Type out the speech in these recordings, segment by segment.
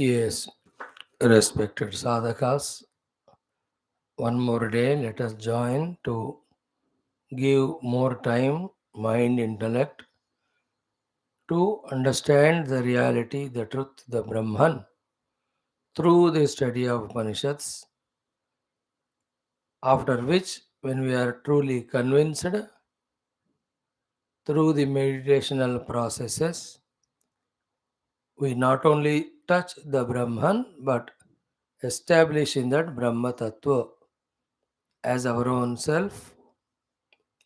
Yes, respected sadhakas, one more day let us join to give more time, mind, intellect to understand the reality, the truth, the Brahman through the study of Upanishads, after which, when we are truly convinced through the meditational processes, we not only touch the Brahman but establish in that Brahma Tattva as our own self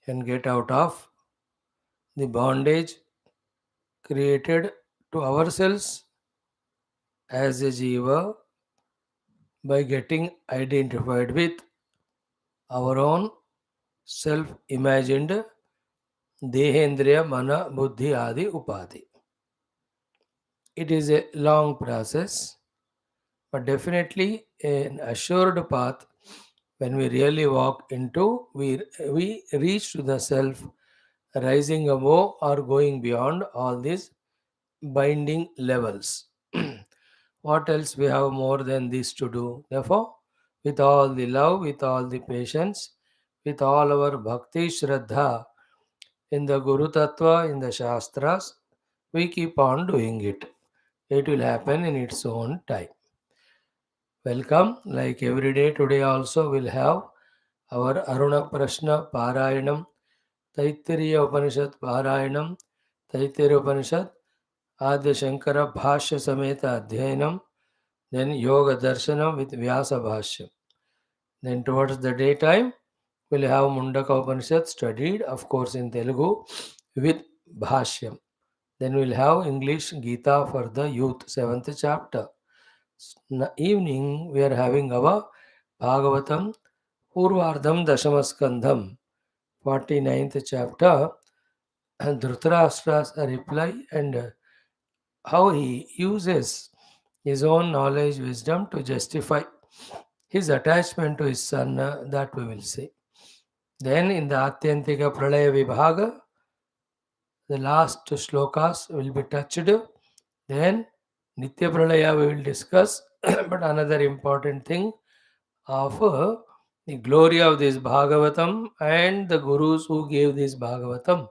and get out of the bondage created to ourselves as a jiva by getting identified with our own self imagined dehendriya mana buddhi adi upadhi. It is a long process, but definitely an assured path. When we really walk into, we reach to the self, rising above or going beyond all these binding levels. What else we have more than this to do? Therefore, with all the love, with all the patience, with all our bhakti shraddha in the Guru Tattva, in the Shastras, we keep on doing it. It will happen in its own time. Welcome, like every day, today also we'll have our Aruna Prashna Parayanam, Taittiriya Upanishad Parayanam, Taittiriya Upanishad, Adya Shankara Bhashya Sameta Adhyayanam, then Yoga Darshanam with Vyasa Bhashyam. Then towards the daytime, we'll have Mundaka Upanishad studied, of course, in Telugu with Bhashyam. Then we'll have English Gita for the youth, 7th chapter. Evening, we are having our Bhagavatam Purvardham Dashamaskandham, 49th chapter, and Dhritarashtra's reply and how he uses his own knowledge, wisdom to justify his attachment to his son, that we will see. Then in the Atyantika Pralaya Vibhaga, the last shlokas will be touched. Then Nitya Pralaya we will discuss. But another important thing of the glory of this Bhagavatam and the Gurus who gave this Bhagavatam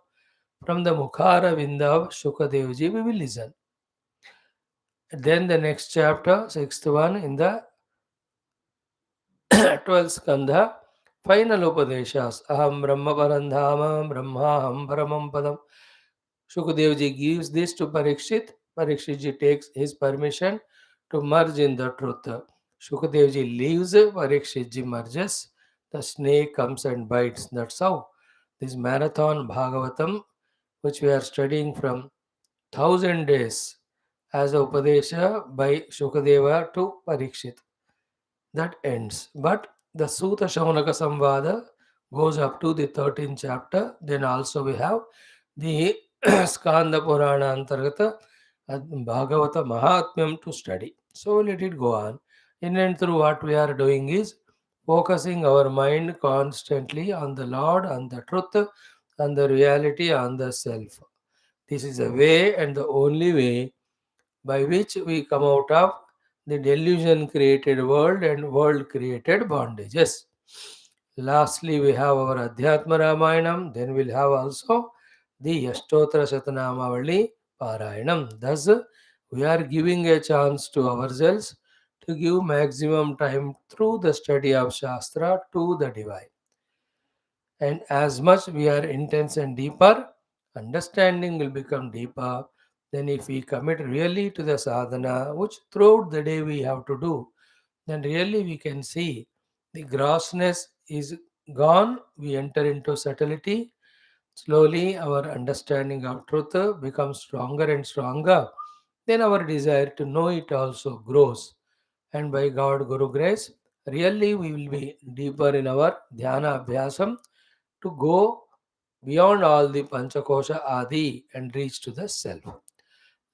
from the Mukhara Vinda of Shukadevji we will listen. Then the next chapter, sixth one, in the 12th skandha, final Upadeshas. Aham Brahma Parandhama, Brahmaham Paramam Padam. Shukadevji gives this to Parikshit. Parikshitji takes his permission to merge in the truth. Shukadevji leaves, Parikshitji merges. The snake comes and bites. That's how this marathon Bhagavatam, which we are studying from 1000 days as a Upadesha by Shukadeva to Parikshit, that ends. But the Suta Shaunaka Samvada goes up to the 13th chapter. Then also we have the Skanda Purana Antargata Bhagavata Mahatmyam to study. So let it go on. In and through what we are doing is focusing our mind constantly on the Lord, on the truth, on the reality, on the self. This is the way and the only way by which we come out of the delusion created world and world created bondages. Lastly, we have our Adhyatma Ramayanam, then we'll have also the Yashtotra Shatanamavali Parayanam. Thus, we are giving a chance to ourselves to give maximum time through the study of Shastra to the divine. And as much we are intense and deeper, understanding will become deeper. Then, if we commit really to the sadhana, which throughout the day we have to do, then really we can see the grossness is gone. We enter into subtlety. Slowly, our understanding of truth becomes stronger and stronger. Then, our desire to know it also grows. And by God Guru grace, really we will be deeper in our dhyana abhyasam to go beyond all the Panchakosha Adi and reach to the self.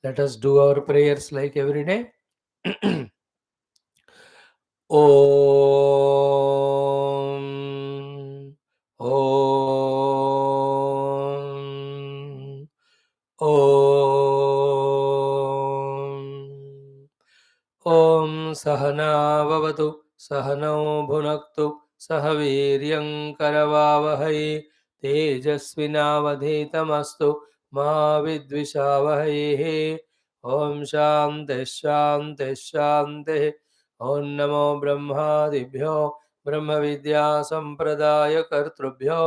Let us do our prayers like every day. Om. Om. Om. सहनाववतु सहनौ भुनक्तु सह वीर्यं करवावहै तेजस्विनावधीतमस्तु मा विद्विषावहैः। ॐ शान्तिः शान्तिः शान्तिः। ॐ नमो ब्रह्मादिभ्यो ब्रह्मविद्या सम्प्रदायकर्तृभ्यो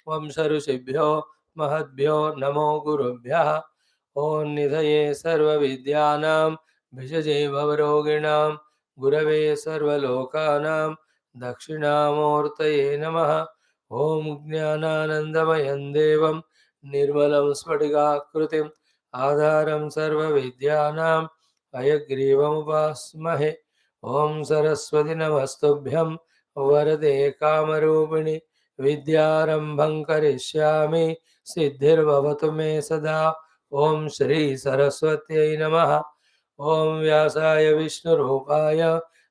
वंशऋषिभ्यो महद्भ्यो नमो गुरुभ्यः। ॐ निधये सर्वविद्यानां भिषजे भवरोगिणां गुरवे सर्वलोकानां दक्षिणामूर्तये नमः। ॐ ज्ञानानन्दमयं देवं निर्मलं स्फटिकाकृतिम् आधारं सर्वविद्यानां हयग्रीवमुपास्महे। ॐ सरस्वती नमस्तुभ्यं वरदे कामरूपिणि विद्यारम्भं करिष्यामि सिद्धिर्भवतु मे सदा। ॐ श्री सरस्वत्यै नमः। ॐ व्यासाय विष्णुरूपाय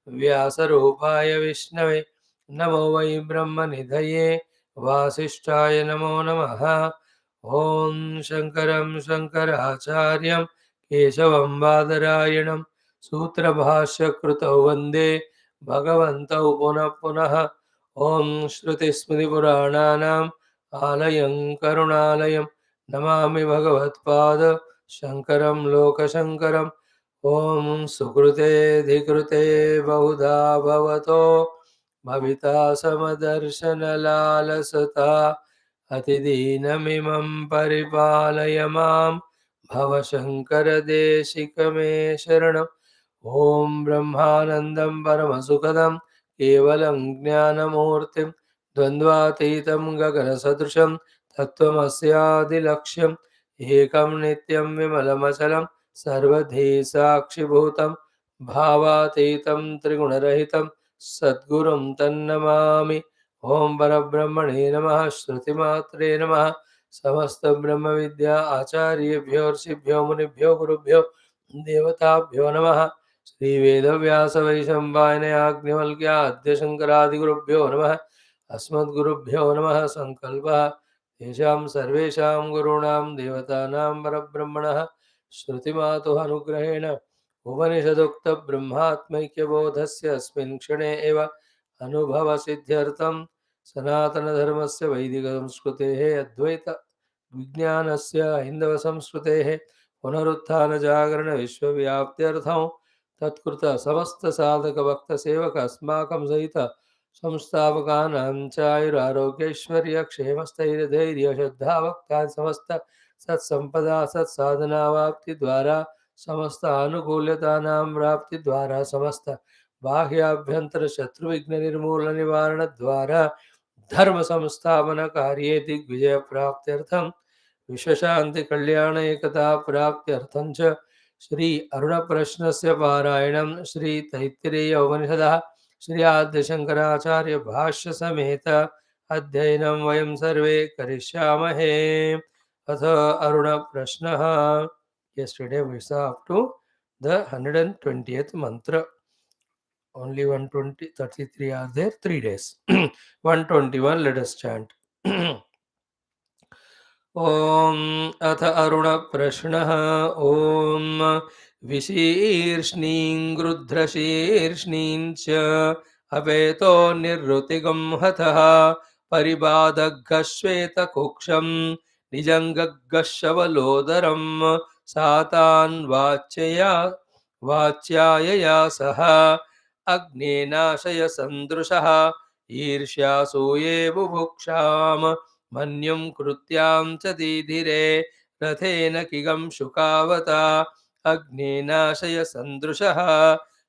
व्यासरूपाय विष्णवे नमो वै ब्रह्मनिधये वासिष्ठाय नमो नमः। ॐ शङ्करं शङ्कराचार्यं केशवं बादरायणं सूत्रभाष्यकृतौ वन्दे भगवन्तौ पुनः पुनः। ॐ श्रुतिस्मृतिपुराणानाम् आलयं करुणालयं नमामि भगवत्पाद शङ्करं लोकशङ्करम्। ॐ सुकृतेऽधिकृते बहुधा भवतो भविता समदर्शनलालसता अतिदीनमिमं परिपालय मां भवशङ्करदेशिकमे शरणम्। ॐ ब्रह्मानन्दं परमसुखदं केवलं ज्ञानमूर्तिं द्वन्द्वातीतं गगनसदृशं तत्त्वमस्यादिलक्ष्यम् एकं नित्यं विमलमचलं सर्वधी साक्षिभूतं भावातीतं त्रिगुणरहितं सद्गुरुं तन्नमामि। ॐ परब्रह्मणे नमः। श्रुतिमात्रे नमः। समस्त ब्रह्म विद्या आचार्येभ्यो ऋषिभ्यो मुनिभ्यो गुरुभ्यो देवताभ्यो नमः। श्री वेदव्यास वैशम्पायनयाज्ञवल्क्य आद्यशङ्करादिगुरुभ्यो नमः। अस्मद्गुरुभ्यो नमः। सङ्कल्पः तेषां सर्वेषां गुरूणां देवतानां परब्रह्मणः श्रुतिमातुः अनुग्रहेण उपनिषदुक्तब्रह्मात्मैक्यबोधस्य अस्मिन् क्षणे एव अनुभवसिद्ध्यर्थं सनातनधर्मस्य वैदिकसंस्कृतेः अद्वैत विज्ञानस्य हैन्दवसंस्कृतेः पुनरुत्थानजागरणविश्वव्याप्त्यर्थं तत्कृत समस्तसाधकभक्तसेवक अस्माकं सहित संस्थापकानां च आयुरारोग्यैश्वर्यक्षेमस्थैर्यधैर्यश्रद्धाभक्तान् समस्त सत्सम्पदा सत्साधनावाप्तिद्वारा समस्त आनुकूल्यतानां प्राप्तिद्वारा समस्त बाह्याभ्यन्तर शत्रुविघ्ननिर्मूलनिवारणद्वारा धर्म संस्थापन कार्ये दिग्विजय प्राप्त्यर्थं विश्वशान्ति कल्याण एकता प्राप्त्यर्थं च श्री अरुणप्रश्नस्य पारायणं श्री तैत्तिरीय उपनिषदः श्री आद्यशङ्कराचार्य भाष्य समेत अध्ययनं वयं सर्वे करिष्यामहे। अथ अरुण प्रश्नः। Yesterday we saw up to the 120th mantra. Only 120, 33 are there, 3 days. 121, let us chant. ॐ अथ अरुण प्रश्नः। ॐ विशीर्ष्णीं गृध्रशीर्ष्णीं च अपेतो निर्ऋतिगं हतः परिबाधग्श्वेतकुक्षं निजङ्गशवलोदरं सातान् वाच्यायया सह अग्नेनाशय सन्दृशः ईर्ष्यासूये बुभुक्षाम् मन्युं कृत्यां च दीधिरे रथेन किगं शुकावता अग्नेनाशय सन्दृशः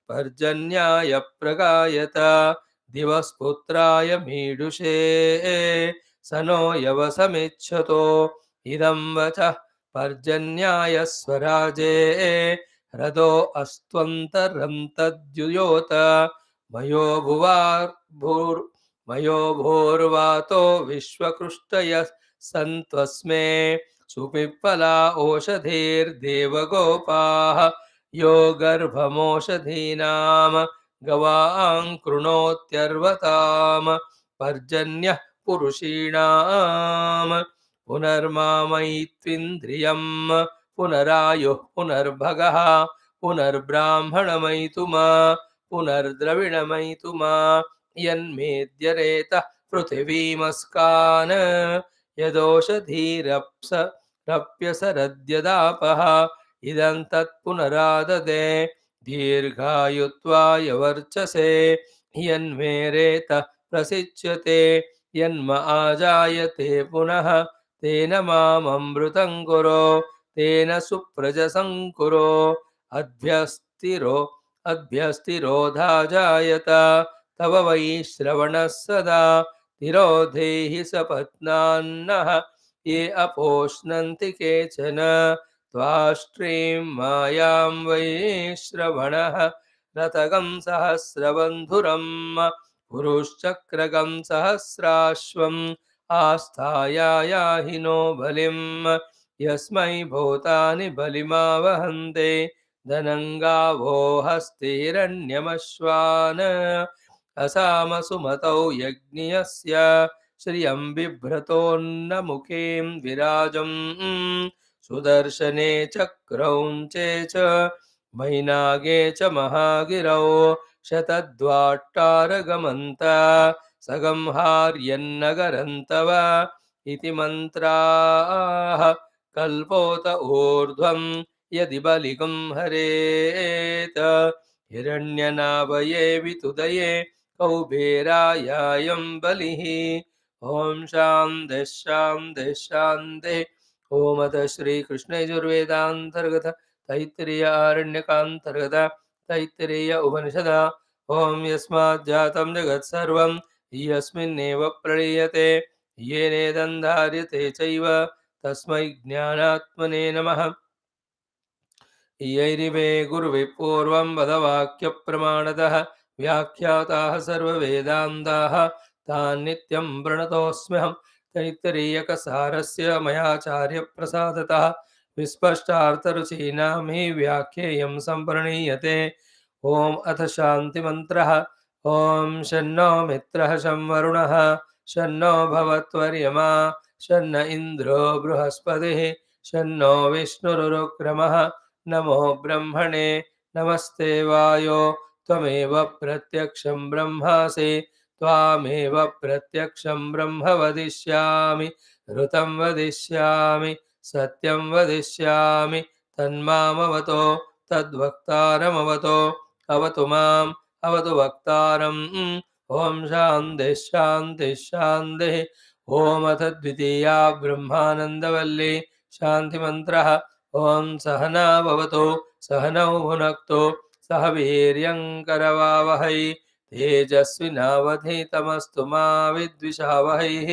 पर्जन्याय प्रगायत दिवस्पुत्राय मीडुषे स नो यवसमिच्छतो इदं वचः पर्जन्याय स्वराजे रथो अस्त्वन्तरन्तद्युयोत मयो मयो भोर्वातो विश्वकृष्टयः सन्त्वस्मे सुपिप्पला ओषधेर्देवगोपाः यो गर्भमोषधीनां गवां कृणोत्यर्वतां पर्जन्यः पुरुषीणां पुनर्मामयित्विन्द्रियं पुनरायुः पुनर्भगः पुनर्ब्राह्मणमयितुमा पुनर्द्रविणमयितुमा यन्मेद्यरेतः पृथिवीमस्कान् यदोषधीरप्यसरद्यदापः इदं तत्पुनराददे दीर्घायुत्वाय वर्चसे यन्मेरेतः प्रसिच्यते यन्म आजायते पुनः तेन माममृतं कुरो तेन सुप्रजसं कुरो अभ्यस्तिरो अभ्यस्तिरोधा जायत तव वै श्रवणः सदा तिरोधेहि सपत्नान्नः ये अपोष्णन्ति केचन त्वाष्ट्रीं मायां वै श्रवणः रतगं सहस्रबन्धुरम् पुरुश्चक्रगं सहस्राश्वम् आस्थायायाहि नो बलिं यस्मै भूतानि बलिमावहन्ते धनङ्गावो हस्तिरण्यमश्वान् असामसुमतौ यज्ञस्य श्रियं बिभ्रतोन्नमुखीं विराजम् सुदर्शने चक्रौञ्चे च मैनागे च महागिरौ शतद्वाट्टारगमन्त सगंहार्यन्नगरन्तव इति मन्त्राः कल्पोत ऊर्ध्वं यदि बलिगं हरेत हिरण्यनाभये वितुदये कौबेरायायं बलिः ॐ शान्तिः शान्तिः शान्तिः ॐ अथ श्रीकृष्णयजुर्वेदान्तर्गत तैत्तिरीय आरण्यकान्तर्गत तैत्तिरीय उपनिषद ॐ यस्माज्जातं जगत्सर्वं यस्मिन्नेव प्रणीयते येनेदन्धार्यते चैव तस्मै ज्ञानात्मने नमः यैरिवे गुरुवे पूर्वं वदवाक्यप्रमाणतः व्याख्याताः सर्ववेदान्ताः तान् नित्यं प्रणतोऽस्म्यहं तैत्तिरीयकसारस्य मयाचार्यप्रसादतः विस्पष्टार्थरुचीनां हि व्याख्येयं सम्प्रणीयते ॐ अथ शान्तिमन्त्रः ॐ शन्नो मित्रः शं वरुणः शन्नो भवत्वर्यमा शन्न इन्द्रो बृहस्पतिः शन्नो विष्णुरुक्रमः नमो ब्रह्मणे नमस्ते वायो त्वमेव प्रत्यक्षं ब्रह्मासि त्वामेव प्रत्यक्षं ब्रह्म वदिष्यामि ऋतं वदिष्यामि सत्यं वदिष्यामि तन्मामवतो तद्वक्तारमवतो अवतु माम् अवतु वक्तारम् ॐ शान्तिः शान्तिः शान्तिः ॐ अथ द्वितीया ब्रह्मानन्दवल्ली शान्तिमन्त्रः ॐ सहना भवतु सहनौ भुनक्तु सह वीर्यङ्करवावहै तेजस्विनावधीतमस्तु मा विद्विषावहैः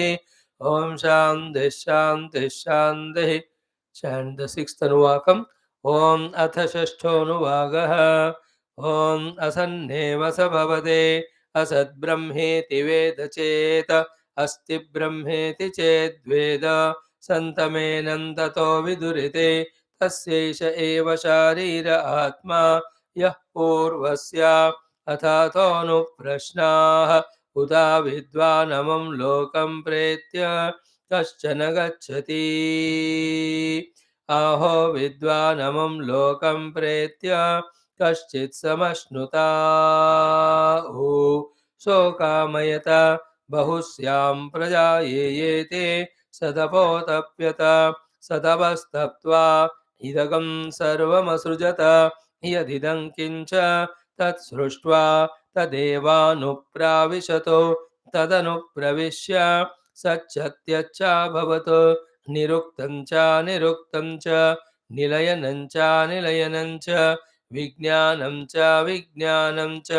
ॐ शान्तिः शान्तिः शान्तिः chant the sixth anuvakam ॐ अथ षष्ठोऽनुवागः ॐ असन्नेव स भवते असद्ब्रह्मेति वेद चेत् अस्ति ब्रह्मेति चेद्वेद सन्तमेनन्ततो विदुरिते तस्यैष एव शारीर आत्मा यः पूर्वस्य अथातोऽनुप्रश्नाः उदा विद्वानमं लोकं प्रेत्य कश्चन गच्छति आहो विद्वानमं लोकं प्रेत्य कश्चित् समश्नुताहु शोकामयत बहुस्यां प्रजा येते सतपोतप्यत सतपस्तप्त्वा इदगं सर्वमसृजत यदिदं किञ्च तत्सृष्ट्वा तदेवानुप्राविशतो तदनुप्रविश्य सच्चत्यच्चाभवत् निरुक्तं च निरुक्तं च निलयनं च निलयनं च विज्ञानं च विज्ञानं च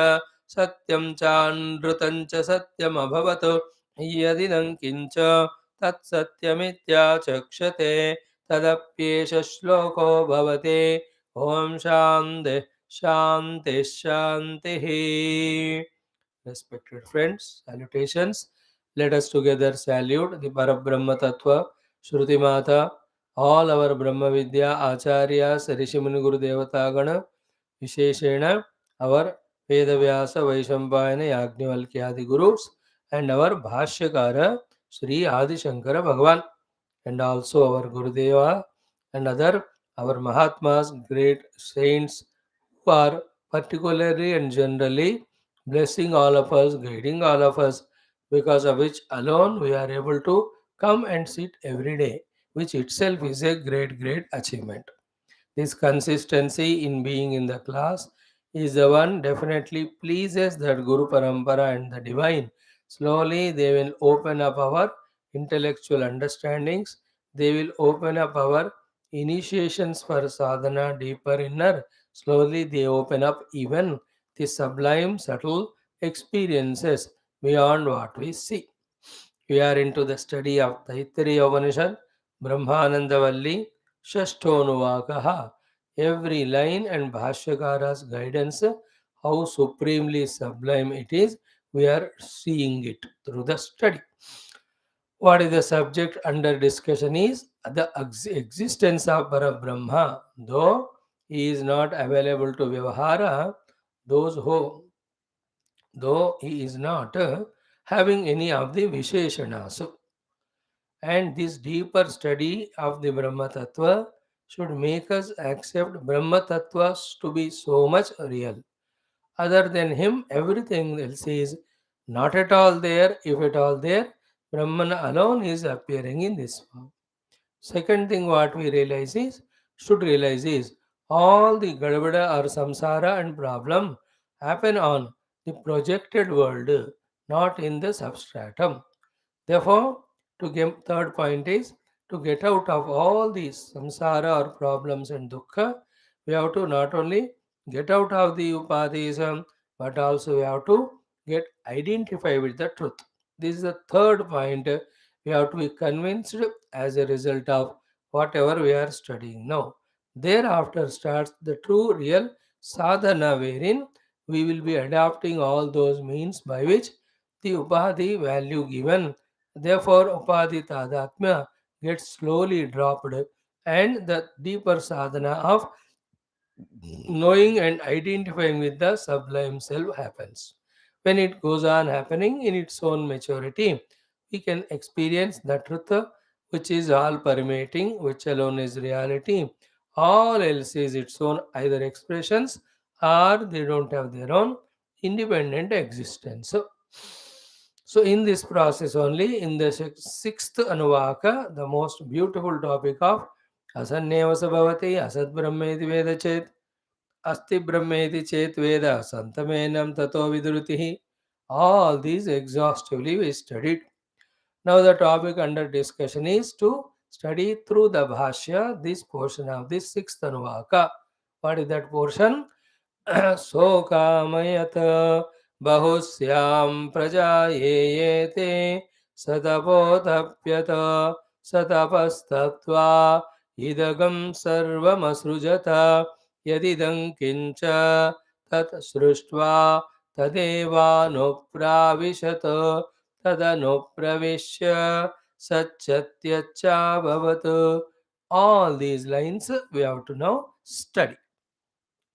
सत्यं चानृतं च सत्यमभवत् यदिदं किञ्च तत्सत्यमित्याचक्षते तदप्येष श्लोको भवति ॐ शान्तिः शान्तिः शान्तिः Respected friends, salutations. Let us together salute the Parabrahma Tattva, Shruti Mata, all our Brahma Vidya Acharyas, Rishimuni Guru Devatagana, Visheshena, our Vedavyasa, Vaishampayana, Yajnavalkyadi Gurus, and our Bhashyakara, Sri Adi Shankara Bhagavan, and also our Gurudeva and other our Mahatmas, great saints who are particularly and generally, blessing all of us, guiding all of us, because of which alone we are able to come and sit every day, which itself is a great, great achievement. This consistency in being in the class is the one definitely pleases that Guru Parampara and the divine. Slowly they will open up our intellectual understandings. They will open up our initiations for sadhana deeper inner. Slowly they open up even the sublime subtle experiences beyond what we see. We are into the study of Taittiriya Upanishad, Brahmananda Valli, Shashtonuvakaha. Every line and Bhashyakara's guidance, how supremely sublime it is, we are seeing it through the study. What is the subject under discussion is the existence of Parabrahma. Though he is not available to Vyavahara, those who, though he is not having any of the Visheshanas. And this deeper study of the Brahma Tattva should make us accept Brahma Tattvas to be so much real. Other than him, everything else is not at all there. If at all there, Brahman alone is appearing in this form. Second thing what we realize is, should realize is, all the gadabada or samsara and problem happen on the projected world, not in the substratum. Therefore, to get third point is to get out of all these samsara or problems and dukkha, we have to not only get out of the upadhism, but also we have to get identify with the truth. This is the third point. We have to be convinced as a result of whatever we are studying now. Thereafter starts the true real sadhana wherein we will be adopting all those means by which the upadhi value given. Therefore, upadhi tadatmya gets slowly dropped and the deeper sadhana of knowing and identifying with the sublime self happens. When it goes on happening in its own maturity, we can experience the truth which is all permeating, which alone is reality. All else is its own either expressions or they don't have their own independent existence. So, in this process only, in the sixth Anuvaka, the most beautiful topic of Asanneva Sabhavati, Asad Brahmeti Veda Chet, Asti Brahmeti Chet Veda, Santamenam Tato Vidurutihi. All these exhaustively we studied. Now, the topic under discussion is to study through the Bhashya this portion of this sixth Anuvaka. What is that portion? शोकामयत बहुस्यां प्रजा ये ते सतपोतप्यत सतपस्तत्वा इदगं सर्वमसृजत यदिदं किञ्च तत् सृष्ट्वा तदेवानुप्राविशत तदनुप्रविश्य सच्चत्यच्चाभवत्. All these lines we have to now study.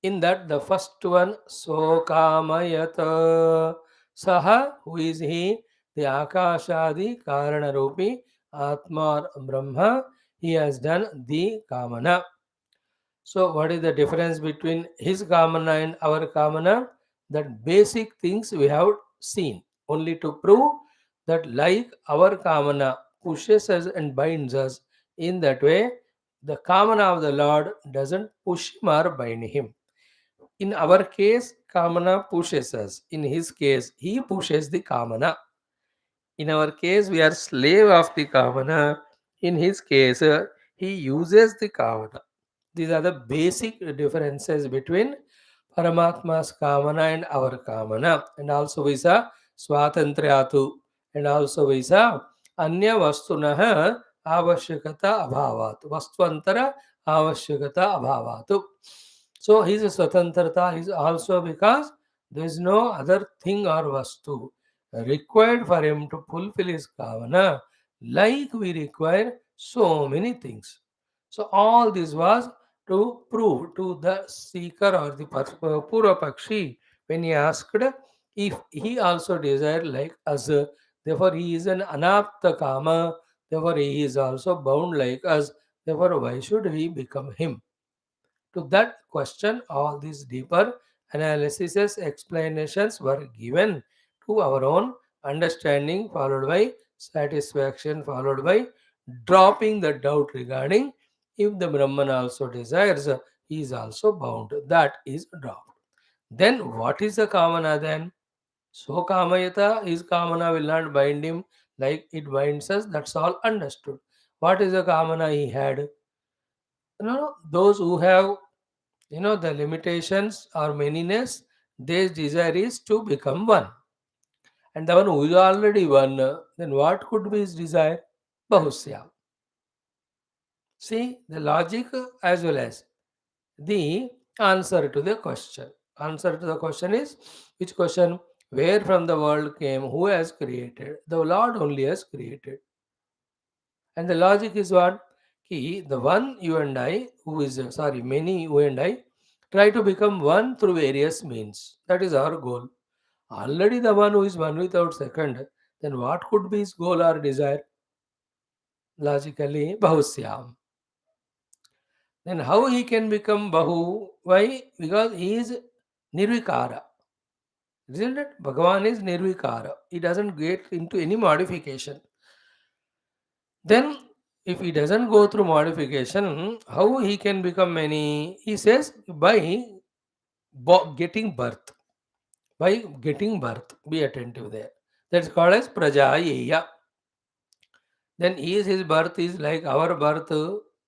In that, the first one, Sokamayata. Saha, who is he? The Akashadi Karanarupi Atma or Brahma. He has done the Kamana. So, what is the difference between his Kamana and our Kamana? That basic things we have seen. Only to prove that, like our Kamana pushes us and binds us, in that way, the Kamana of the Lord doesn't push him or bind him. In our case, Kamana pushes us. In his case, he pushes the Kamana. In our case, we are slave of the Kamana. In his case, he uses the Kamana. These are the basic differences between Paramatma's Kamana and our Kamana. And also we saw Swatantriyatu. And also we saw Anya Vastunaha Avashyakata Abhavat. Vastwantara Avashyakata Abhavatu. So his Swatantrata is also because there is no other thing or Vastu required for him to fulfill his Kavana, like we require so many things. So all this was to prove to the seeker or the Purva Pakshi when he asked if he also desired like us. Therefore, he is an Anapta Kama. Therefore, he is also bound like us. Therefore, why should we become him? To that question, all this deeper Analyses, explanations were given to our own understanding, followed by satisfaction, followed by dropping the doubt regarding if the Brahman also desires, he is also bound. That is dropped. Then what is the Kamana then? So Kamayata, his Kamana will not bind him like it binds us. That's all understood. What is the Kamana he had? Those who have the limitations or manyness, their desire is to become one. And the one who is already one, then what could be his desire? Bahusya. See the logic as well as the answer to the question. Answer to the question is which question? Where from the world came? Who has created? The Lord only has created. And the logic is what? The one you and I, who is, many you and I, try to become one through various means. That is our goal. Already the one who is one without second, then what could be his goal or desire? Logically, Bahusyam. Then how he can become Bahu? Why? Because he is Nirvikara. Isn't it? Bhagavan is Nirvikara. He doesn't get into any modification. Then, if he doesn't go through modification, how he can become many? He says by getting birth. By getting birth. Be attentive there. That's called as Prajayeya. Then his birth is like our birth,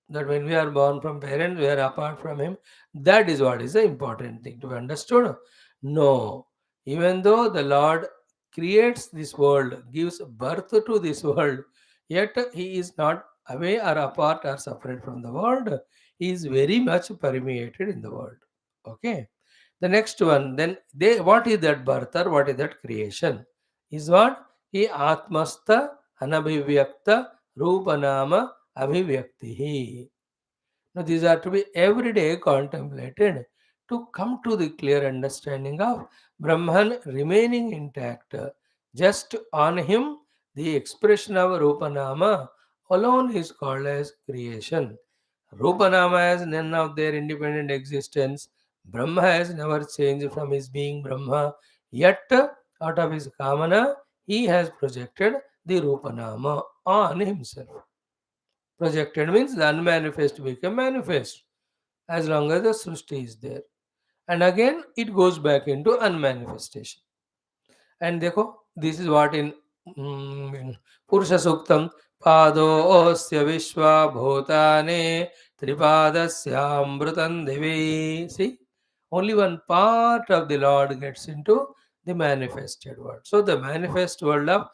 that when we are born from parents, we are apart from him. That is what is the important thing to be understood. No, even though the Lord creates this world, gives birth to this world, yet he is not away or apart or separate from the world. He is very much permeated in the world. Okay. The next one, then they what is that birth or what is that creation? Is what? He Atmastha Anabhivyakta Rupanama Abhivyaktihi. Now, these are to be every day contemplated to come to the clear understanding of Brahman remaining intact. Just on him, the expression of Rupanama alone is called as creation. Rupanama has none of their independent existence. Brahma has never changed from his being Brahma. Yet, out of his Kamana, he has projected the Rupanama on himself. Projected means the unmanifest become manifest as long as the Srushti is there. And again, it goes back into unmanifestation. And देखो, this is what in Purusha Suktam, Padosya Vishwa Bhutane Tripadasya Devi. See, only one part of the Lord gets into the manifested world. So the manifest world of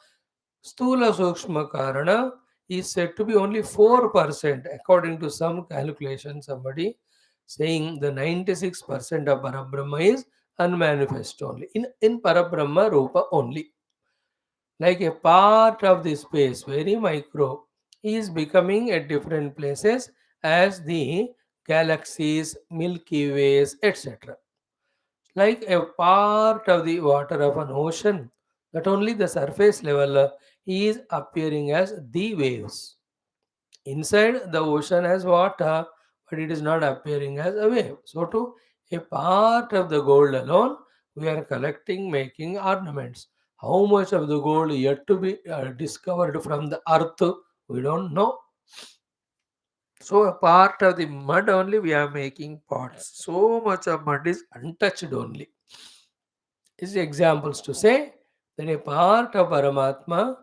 Stula Sukshma Karana is said to be only 4%, according to some calculation. Somebody saying the 96% of Parabrahma is unmanifest only. In Parabrahma Rupa only. Like a part of the space, very micro, is becoming at different places as the galaxies, Milky Ways, etc. Like a part of the water of an ocean, that only the surface level is appearing as the waves. Inside the ocean has water, but it is not appearing as a wave. So, to a part of the gold alone, we are collecting, making ornaments. How much of the gold yet to be discovered from the earth, we don't know. So, a part of the mud only we are making pots. So much of mud is untouched only. Is examples to say that a part of Paramatma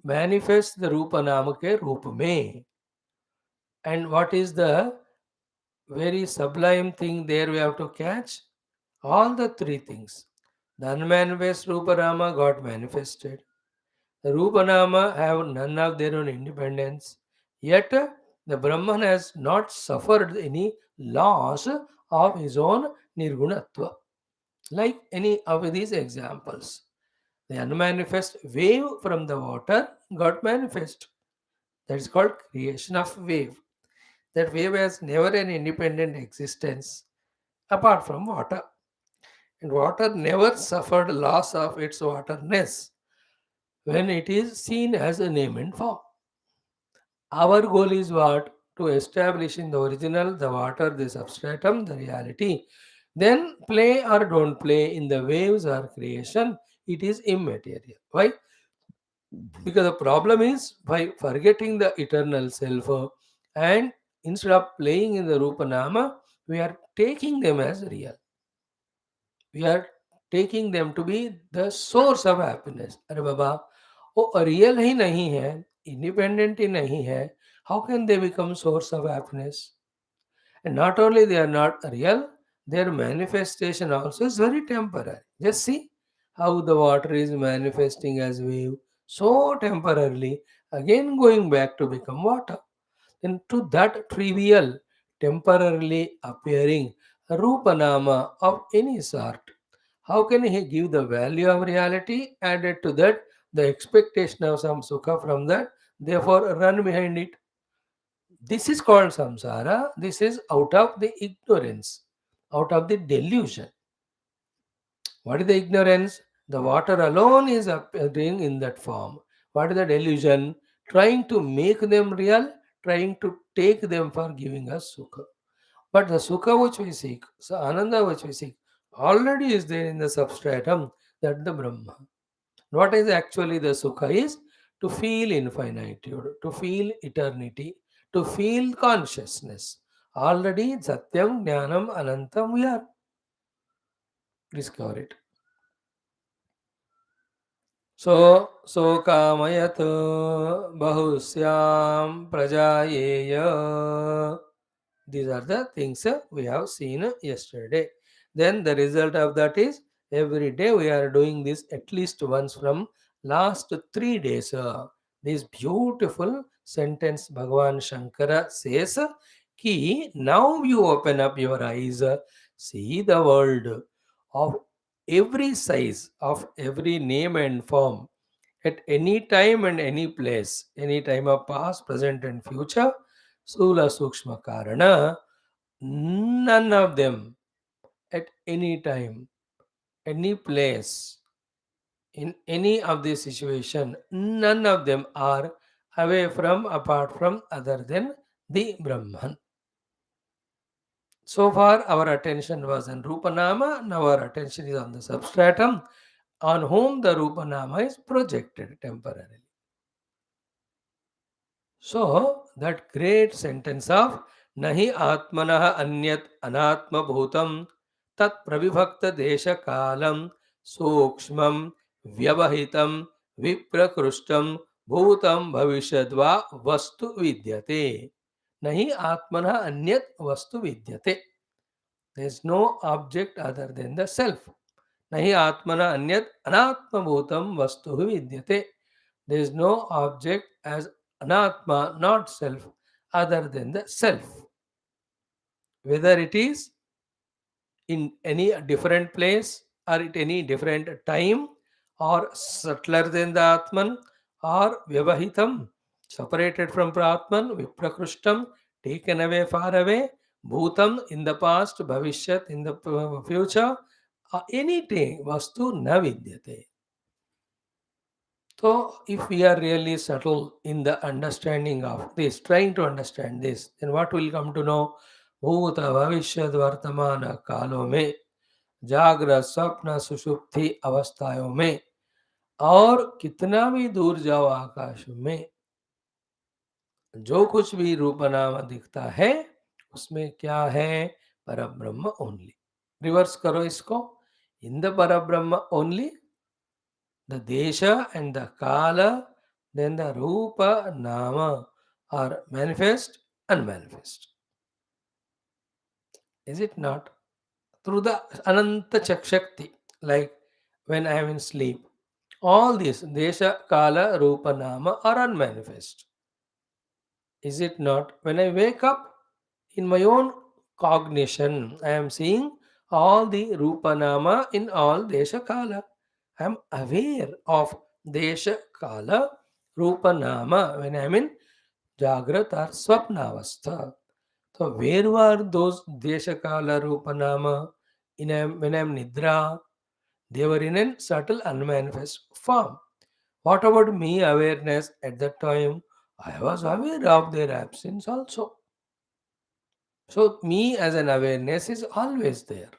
manifests the Rupa Namake Rupa Me. And what is the very sublime thing there we have to catch? All the three things. The unmanifest Rupa Rama got manifested. The Rupa Nama have none of their own independence. Yet the Brahman has not suffered any loss of his own Nirgunatva. Like any of these examples. The unmanifest wave from the water got manifest. That is called creation of wave. That wave has never an independent existence apart from water. And water never suffered loss of its waterness when it is seen as a name and form. Our goal is what? To establish in the original, the water, the substratum, the reality. Then play or don't play in the waves or creation, it is immaterial. Why? Because the problem is by forgetting the eternal self and instead of playing in the Rupa Nama, we are taking them as real. We are taking them to be the source of happiness. अरे बाबा वो real ही नहीं है, independent ही नहीं है, how can they become source of happiness? And not only they are not real, their manifestation also is very temporary. Just see how the water is manifesting as wave so temporarily, again going back to become water. Then to that trivial, temporarily appearing Rupanama of any sort, how can he give the value of reality? Added to that, the expectation of some sukha from that, therefore run behind it. This is called samsara. This is out of the ignorance, out of the delusion. What is the ignorance? The water alone is appearing in that form. What is the delusion? Trying to make them real, trying to take them for giving us sukha. But the sukha which we seek, so ananda which we seek, already is there in the substratum, that the Brahma. What is actually the sukha is to feel infinitude, to feel eternity, to feel consciousness. Already Satyam, Jnanam, Anantam, we are discover it. So kamayat bahusyam prajayeya. These are the things we have seen yesterday. Then the result of that is every day we are doing this at least once from last 3 days. This beautiful sentence Bhagavan Shankara says ki now you open up your eyes, see the world of every size, of every name and form, at any time and any place, any time of past, present, and future, Sula Sukshma Karana, none of them at any time, any place, in any of this situation, none of them are away from, apart from, other than the Brahman. So far, our attention was on Rupanama, now our attention is on the substratum on whom the Rupanama is projected temporarily. So, that great sentence of Nahi Atmanah Anyat Anatma Bhutam Tat Pravibhakta Desha Kalam Sukshmam Vyavahitam Viprakrustam Bhutam Bhavishadva Vastu Vidyate. Nahi Atmanah Anyat Vastu Vidyate. There is no object other than the self. Nahi Atmana Anyat Anatma Bhutam Vastu Vidyate. There is no object as anatma, not self, other than the self. Whether it is in any different place or at any different time or subtler than the Atman or Vyavahitam, separated from Pratman, Viprakrustam, taken away, far away, Bhutam in the past, Bhavishyat in the future, anything, Vastu na vidyate. So, if we are really subtle in the understanding of this, trying to understand this, then what will come to know? Bhuta Bhavishyad Vartamana Kalo में जागृत स्वप्न सुषुप्ति अवस्थाओं में और कितना भी दूर जाओ आकाश में जो कुछ भी रूप नाम दिखता है उसमें क्या है परब्रह्म ओनली रिवर्स करो इसको इन द परब्रह्म only the desha and the kala, then the rupa nama are manifest, unmanifest. Is it not? Through the ananta chakshakti, like when I am in sleep, all these desha, kala, rupa nama are unmanifest. Is it not? When I wake up, in my own cognition, I am seeing all the rupa nama in all desha kala. I am aware of desha kala rupa nama when I am in jagrat or swapnavastha. So where were those desha kala rupa nama when I am nidra? They were in a subtle unmanifest form. What about me awareness at that time? I was aware of their absence also. So me as an awareness is always there.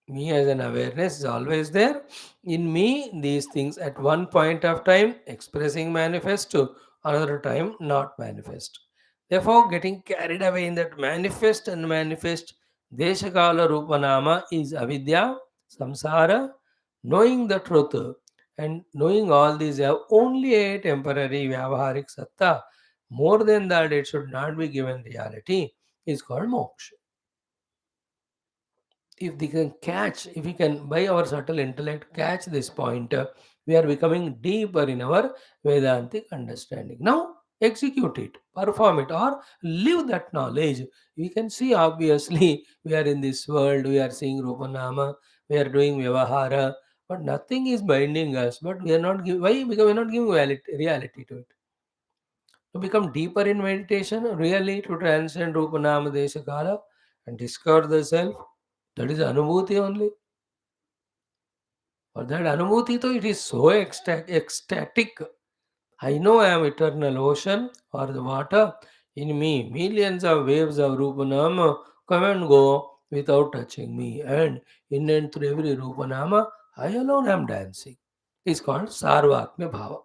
Me as an awareness is always there. In me, these things at one point of time expressing manifest, to another time not manifest. Therefore, getting carried away in that manifest and manifest, Deshakala Rupanama is avidya, samsara, knowing the truth and knowing all these have only a temporary vyavaharik satta. More than that, it should not be given reality, is called moksha. If they can catch, if we can by our subtle intellect catch this point, we are becoming deeper in our Vedantic understanding. Now execute it, perform it, or live that knowledge. We can see obviously we are in this world, we are seeing Rupanama, we are doing Vyavahara, but nothing is binding us. But we are not why? Because we are not giving reality to it. To become deeper in meditation, really to transcend Rupanama Desha Kala and discover the self, that is Anubhuti only. For that Anubhuti, though, it is so ecstatic. I know I am eternal ocean or the water in me. Millions of waves of Rupanama come and go without touching me. And in and through every Rupanama, I alone am dancing. It's called Sarvatma Bhava.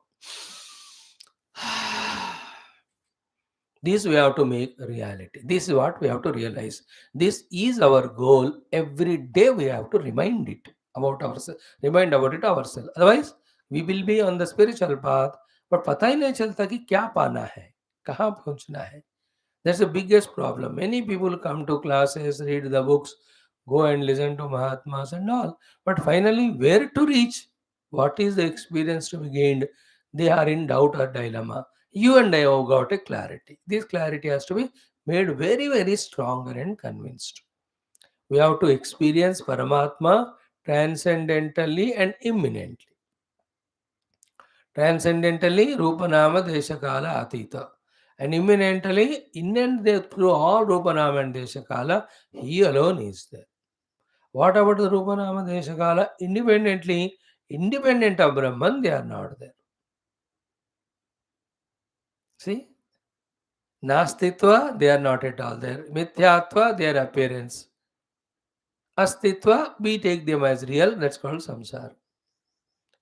This we have to make reality. This is what we have to realize. This is our goal. Every day we have to remind it about ourselves, remind about it ourselves. Otherwise, we will be on the spiritual path, but पता ही नहीं चलता कि क्या पाना है, कहाँ पहुँचना है. That's the biggest problem. Many people come to classes, read the books, go and listen to Mahatmas and all. But finally, where to reach? What is the experience to be gained? They are in doubt or dilemma. You and I have got a clarity. This clarity has to be made very, very stronger and convinced. We have to experience Paramatma transcendentally and imminently. Transcendentally, Rupanama Deshakala Atita. And immanently, in and there, through all Rupanama and Deshakala, he alone is there. What about the Rupanama Deshakala? Independently, independent of Brahman, they are not there. See? Nastitva, they are not at all there. Mithyatva, their appearance. Astitva, we take them as real, that's called samsara.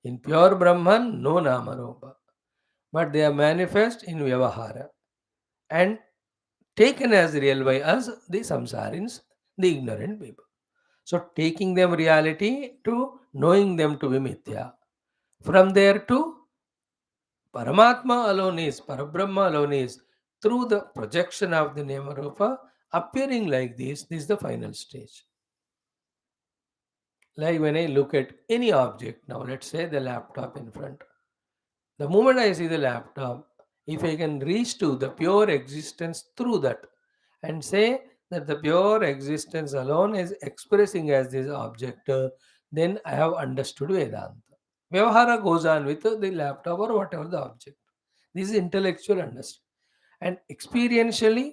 In pure Brahman, no Namarupa. But they are manifest in Vyavahara. And taken as real by us, the samsarins, the ignorant people. So, taking them reality to knowing them to be mithya. From there to Paramatma alone is, Parabrahma alone is, through the projection of the Nema Rupa, appearing like this is the final stage. Like when I look at any object, now let's say the laptop in front. The moment I see the laptop, if I can reach to the pure existence through that and say that the pure existence alone is expressing as this object, then I have understood Vedanta. Vyavahara goes on with the laptop or whatever the object. This is intellectual understanding. And experientially,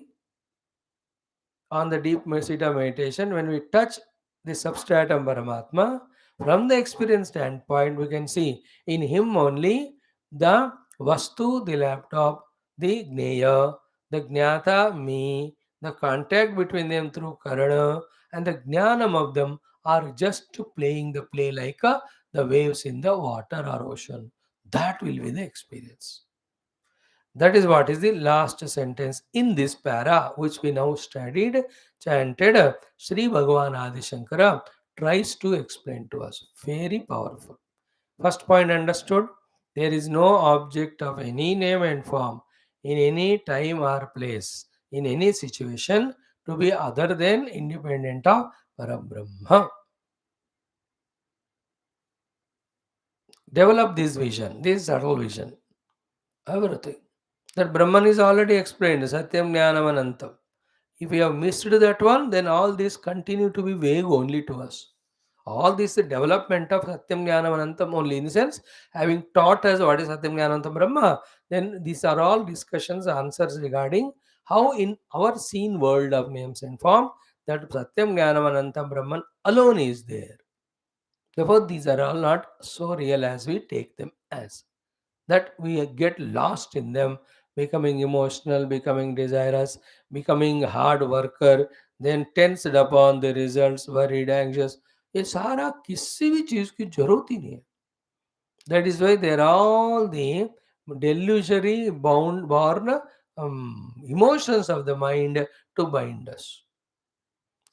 on the deep seat of meditation, when we touch the substratum Paramatma, from the experience standpoint, we can see in him only the Vastu, the laptop, the Gneya, the Jnata, me, the contact between them through Karana, and the Jnanam of them are just playing the play like the waves in the water or ocean. That will be the experience. That is what is the last sentence in this para, which we now studied, chanted. Sri Bhagavan Adi Shankara tries to explain to us. Very powerful. First point understood. There is no object of any name and form in any time or place, in any situation, to be other than independent of Parabrahma. Develop this vision, this subtle vision. Everything. That Brahman is already explained, Satyam Jnanam Anantam. If we have missed that one, then all this continue to be vague only to us. All this development of Satyam Jnanam Anantam only, in the sense, having taught us what is Satyam Jnanam Anantam Brahma, then these are all discussions, answers regarding how in our seen world of names and form, that Satyam Jnanam Anantam Brahman alone is there. Therefore, these are all not so real as we take them as. That we get lost in them, becoming emotional, becoming desirous, becoming hard worker, then tensed upon the results, worried, anxious. ये सारा किसी भी चीज की जरूरत ही नहीं है. That is why there are all the delusory bound born emotions of the mind to bind us.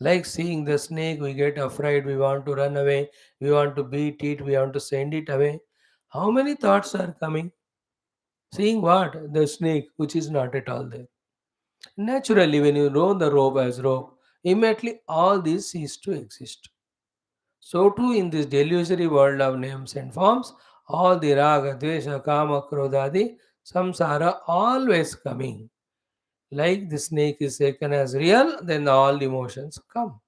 Like seeing the snake, we get afraid, we want to run away, we want to beat it, we want to send it away. How many thoughts are coming? Seeing what? The snake, which is not at all there. Naturally, when you know the rope as rope, immediately all this cease to exist. So too in this delusory world of names and forms, all the raga, dvesha, kama, krodhadi, samsara always coming. Like the snake is taken as real, then all the emotions come.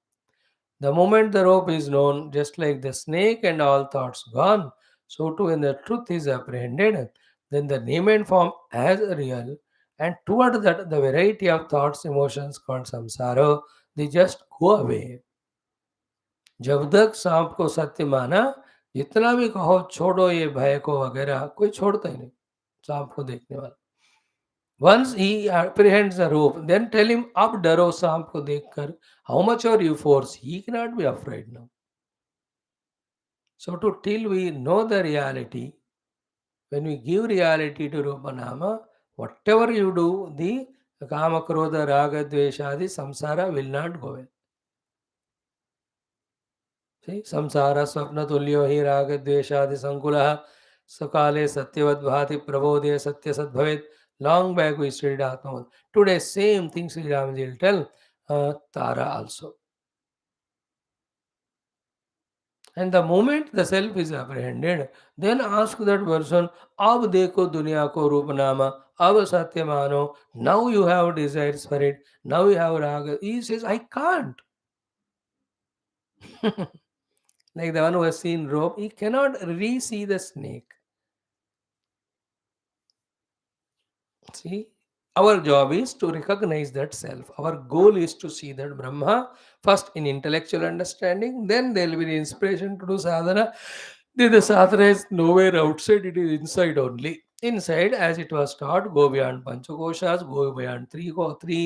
The moment the rope is known, just like the snake and all thoughts gone, so too when the truth is apprehended, then the name and form as real, and toward that the variety of thoughts, emotions called samsara, they just go away. जब तक सांप को सत्य माना, जितना भी कहो छोड़ो ये भय को वगैरह, कोई छोड़ता ही नहीं सांप को देखने वाला. Once he apprehends the rope, then tell him अब डरो सांप को देखकर. How much are you force? He cannot be afraid now. So to till we know the reality, when we give reality to Rupa Nama, whatever you do, the Kama Krodha Raga Dveshadi Samsara will not go away. See, samsara swapna tulyo hi raga dveshadi sankulaha sakale satyavad bhati prabodhe satya sadbhavet. Long back we studied Atma. Today same thing Sri Ramaji will tell Tara also. And the moment the self is apprehended, then ask that person, Ab dekho dunya ko rupa nama, ab satya mano, now you have desires for it, now you have raga. He says, I can't. Like the one who has seen rope, he cannot re-see the snake. See, our job is to recognize that self. Our goal is to see that Brahma first in intellectual understanding, then there will be the inspiration to do sadhana. Then the sadhana is nowhere outside, it is inside only. Inside, as it was taught, go beyond Panchakoshas, go beyond three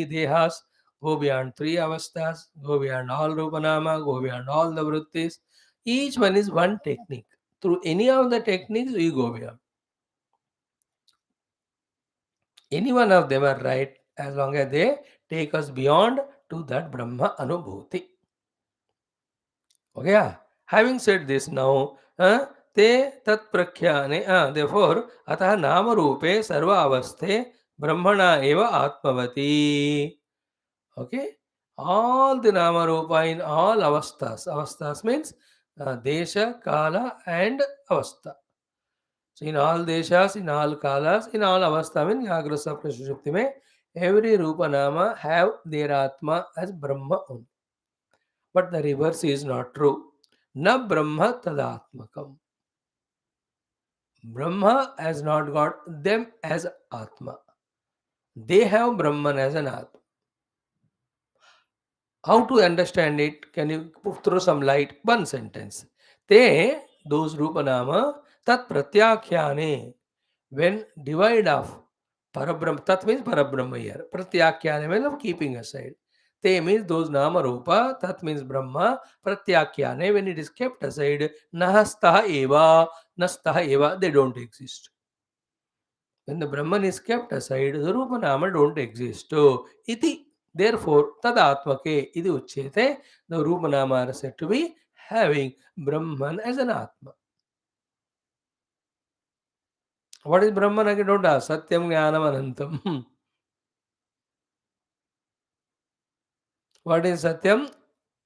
dehas, go beyond three avasthas, go beyond all Rupanama, go beyond all the vrittis. Each one is one technique. Through any of the techniques, we go beyond. Any one of them are right as long as they take us beyond to that Brahma Anubhuti. Okay? Having said this now, te tat prakhyane, therefore, atah nama rupe sarva avasthe brahmana eva atmavati. Okay? All the nama rupa in all avasthas. Avasthas means desha, kala and avastha. So in all deshas, in all kalas, in all avastha, means Jagrasya Prasushupti mein, every Rupa Nama have their Atma as Brahma only. But the reverse is not true. Na Brahma tadatmakam. Brahma has not got them as Atma. They have Brahman as an Atma. How to understand it? Can you throw some light? One sentence. Te, those Rupa Nama, tat pratyakhyane. When divide of Parabrahma, Tat means Parabrahma here. Pratyakyana means of keeping aside. Te means those Nama Rupa, Tat means Brahma, Pratyakyane, when it is kept aside, Nahastaha Eva, Nastaha Eva, they don't exist. When the Brahman is kept aside, the Rupa Nama don't exist. So, iti, therefore, Tadatmake, iti uchete, the Rupa Nama are said to be having Brahman as an Atma. What is Brahman? I don't ask. Satyam Jnanam Anantam. What is Satyam?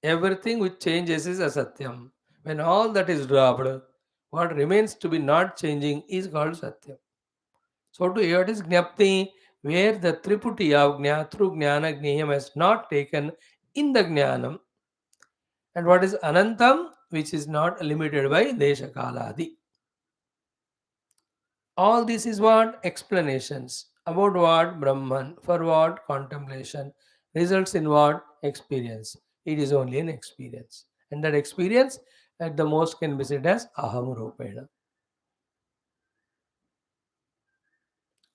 Everything which changes is Asatyam. When all that is dropped, what remains to be not changing is called Satyam. So to what is Jnapti? Where the Triputi of through Jnana Gneyam has not taken in the Jnanam. And what is Anantam? Which is not limited by Desha Kaladi. All this is what? Explanations. About what? Brahman. For what? Contemplation. Results in what? Experience. It is only an experience. And that experience at the most can be said as Aham Rupena.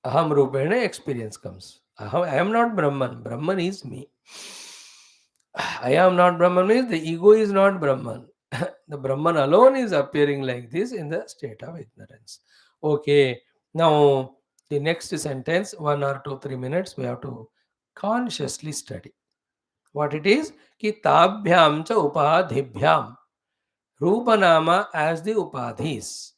Aham Rupena experience comes. I am not Brahman. Brahman is me. I am not Brahman means the ego is not Brahman. The Brahman alone is appearing like this in the state of ignorance. Okay, now the next sentence, 1 or 2, 3 minutes, we have to consciously study. What it is? Ki tabhyam cha upadhibhyam. Rupa nama as the upadhis.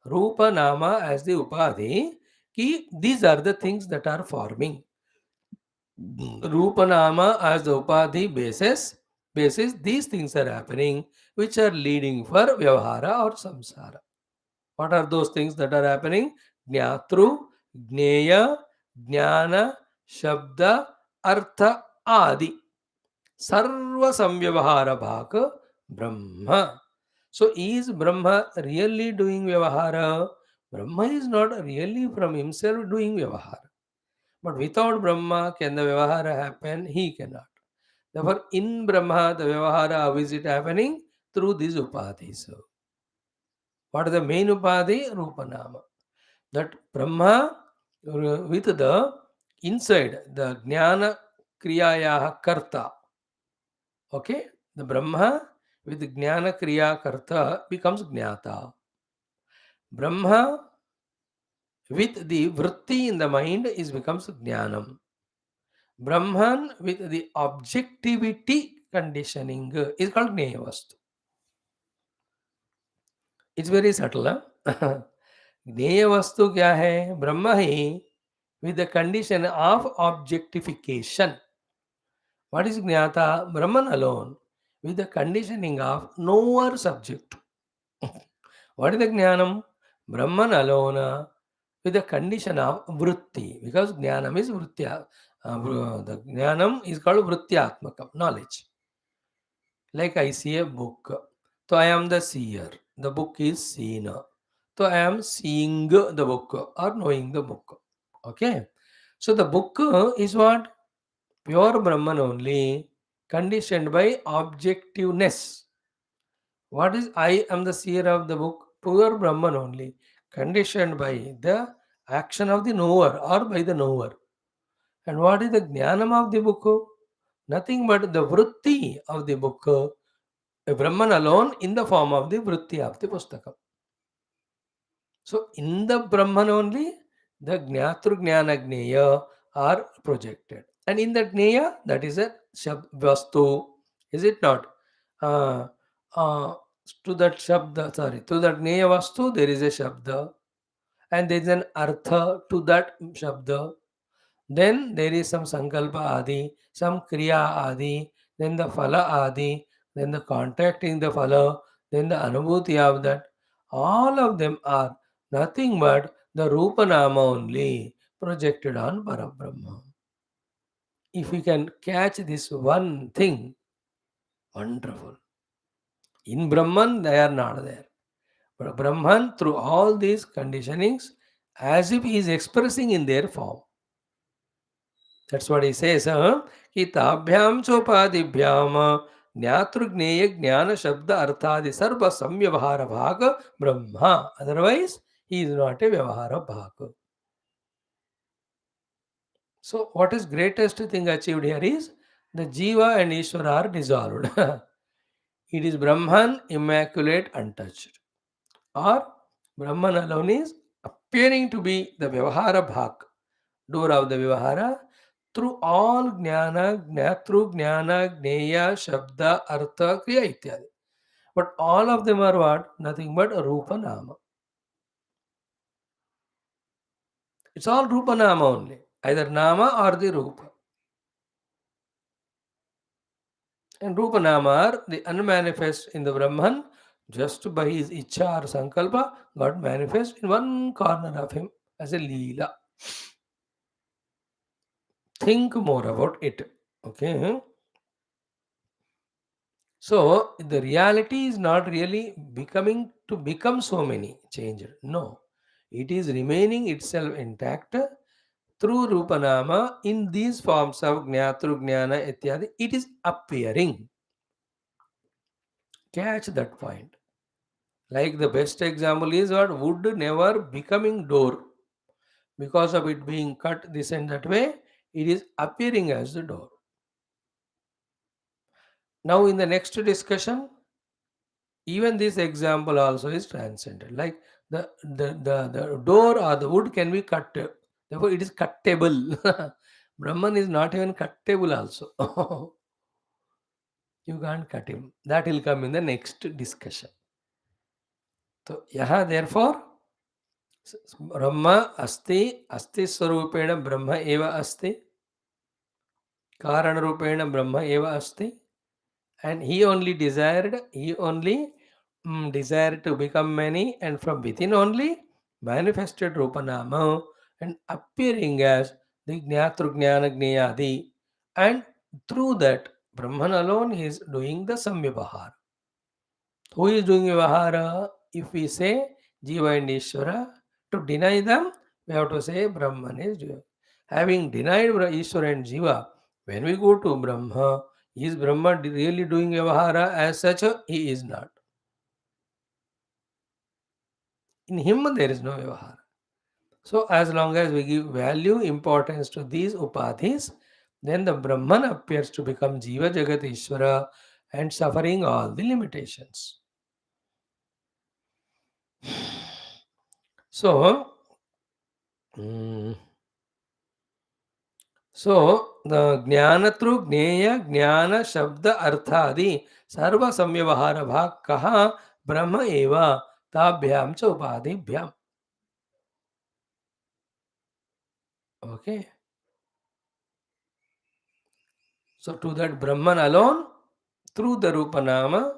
Rupa nama as the upadhi. Ki these are the things that are forming. Rupanama as the Upadhi basis, these things are happening which are leading for Vyavahara or Samsara. What are those things that are happening? Jnatru, Jneya, Jnana, Shabda, Artha, Adi. Sarva Samvyavahara Bhaka Brahma. So is Brahma really doing Vyavahara? Brahma is not really from himself doing Vyavahara. But without Brahma, can the Vyavahara happen? He cannot. Therefore, in Brahma, the Vyavahara, how is it happening? Through these upadhis. What is the main upadhi? Rupanama. That Brahma with the inside, the Jnana Kriyayaha Karta. Okay? The Brahma with Jnana Kriya Karta becomes Jnata. Brahma with the vritti in the mind is becomes Jnanam. Brahman with the objectivity conditioning is called Gneyavastu. It's very subtle. Huh? Gneyavastu क्या है? Brahma he with the condition of objectification. What is Jnata? Brahman alone with the conditioning of knower subject. What is the Jnanam? Brahman alone with the condition of vritti, because Jnanam is vrittya. The Jnanam is called vrittyaatmakam, knowledge. Like I see a book. So I am the seer. The book is seen. So I am seeing the book or knowing the book. Okay. So the book is what? Pure Brahman only, conditioned by objectiveness. What is I am the seer of the book? Pure Brahman only, conditioned by the action of the knower or by the knower. And what is the jnanam of the book? Nothing but the vritti of the book, a Brahman alone in the form of the vritti of the pustakam. So in the Brahman only, the Jnatru Jnana Jneya are projected. And in the Jneya, that is a Vastu, is it not? Uh, uh, to that Shabda, sorry, to that Jneya Vastu, there is a Shabda. And there is an Artha to that Shabda. Then there is some Sankalpa Adi, some Kriya Adi, then the Phala Adi, then the contact in the Phala, then the Anubhuti of that. All of them are nothing but the Rupanama only projected on Parabrahma. If we can catch this one thing, wonderful. In Brahman, they are not there. But Brahman, through all these conditionings, as if he is expressing in their form. That's what he says. Ki tabhyam chopadibhyam jnatrugneye jnana shabda arthadi sarva samyavahara bhaga brahma. Otherwise, he is not a vyavahara bhaga. So, what is greatest thing achieved here is the Jiva and Ishvara are dissolved. It is Brahman immaculate untouched. Or Brahman alone is appearing to be the vyavahara bhag, door of the vyavahara, through all jnana, through jnana, jneya, shabda, artha, kriya, ityadi. But all of them are what? Nothing but rupa nama. It's all rupa nama only. Either nama or the rupa. And rupa nama are the unmanifest in the Brahman, just by his icha or sankalpa, got manifest in one corner of him as a leela. Think more about it. Okay. So the reality is not really becoming to become so many changed. No, it is remaining itself intact through Rupanama in these forms of Jnatru, Jnana, Ityadi. It is appearing. Catch that point. Like the best example is what wood never becoming door because of it being cut this and that way. It is appearing as the door. Now in the next discussion, Even this example also is transcended. Like the door or the wood can be cut. Therefore, it is cuttable. Brahman is not even cuttable also. You can't cut him. That will come in the next discussion. So, yaha, therefore, Brahma asti swarupena Brahma eva asti, Karana rupena Brahma eva asti, and he only desired to become many, and from within only manifested Rupanama and appearing as the Gnatru Gnana Gnayadi, and through that Brahman alone is doing the Samyavahara. Who is doing Vyavahara? If we say Jiva and Ishvara, to deny them, we have to say Brahman is doing. Having denied Ishvara and Jiva, when we go to Brahma, is Brahma really doing Vyavahara as such? He is not. In him, there is no Vyavahara. So, as long as we give value, importance to these upadhis, then the Brahman appears to become Jiva Jagat Ishvara and suffering all the limitations. So, mm, the ज्ञान through ज्ञेय ज्ञान शब्द अर्थ आदि सर्व संव्यवहार भाग कहा ब्रह्म एव ताभ्याम च उपाधिभ्याम. Okay, so to that Brahman alone, through the Rupa Nama,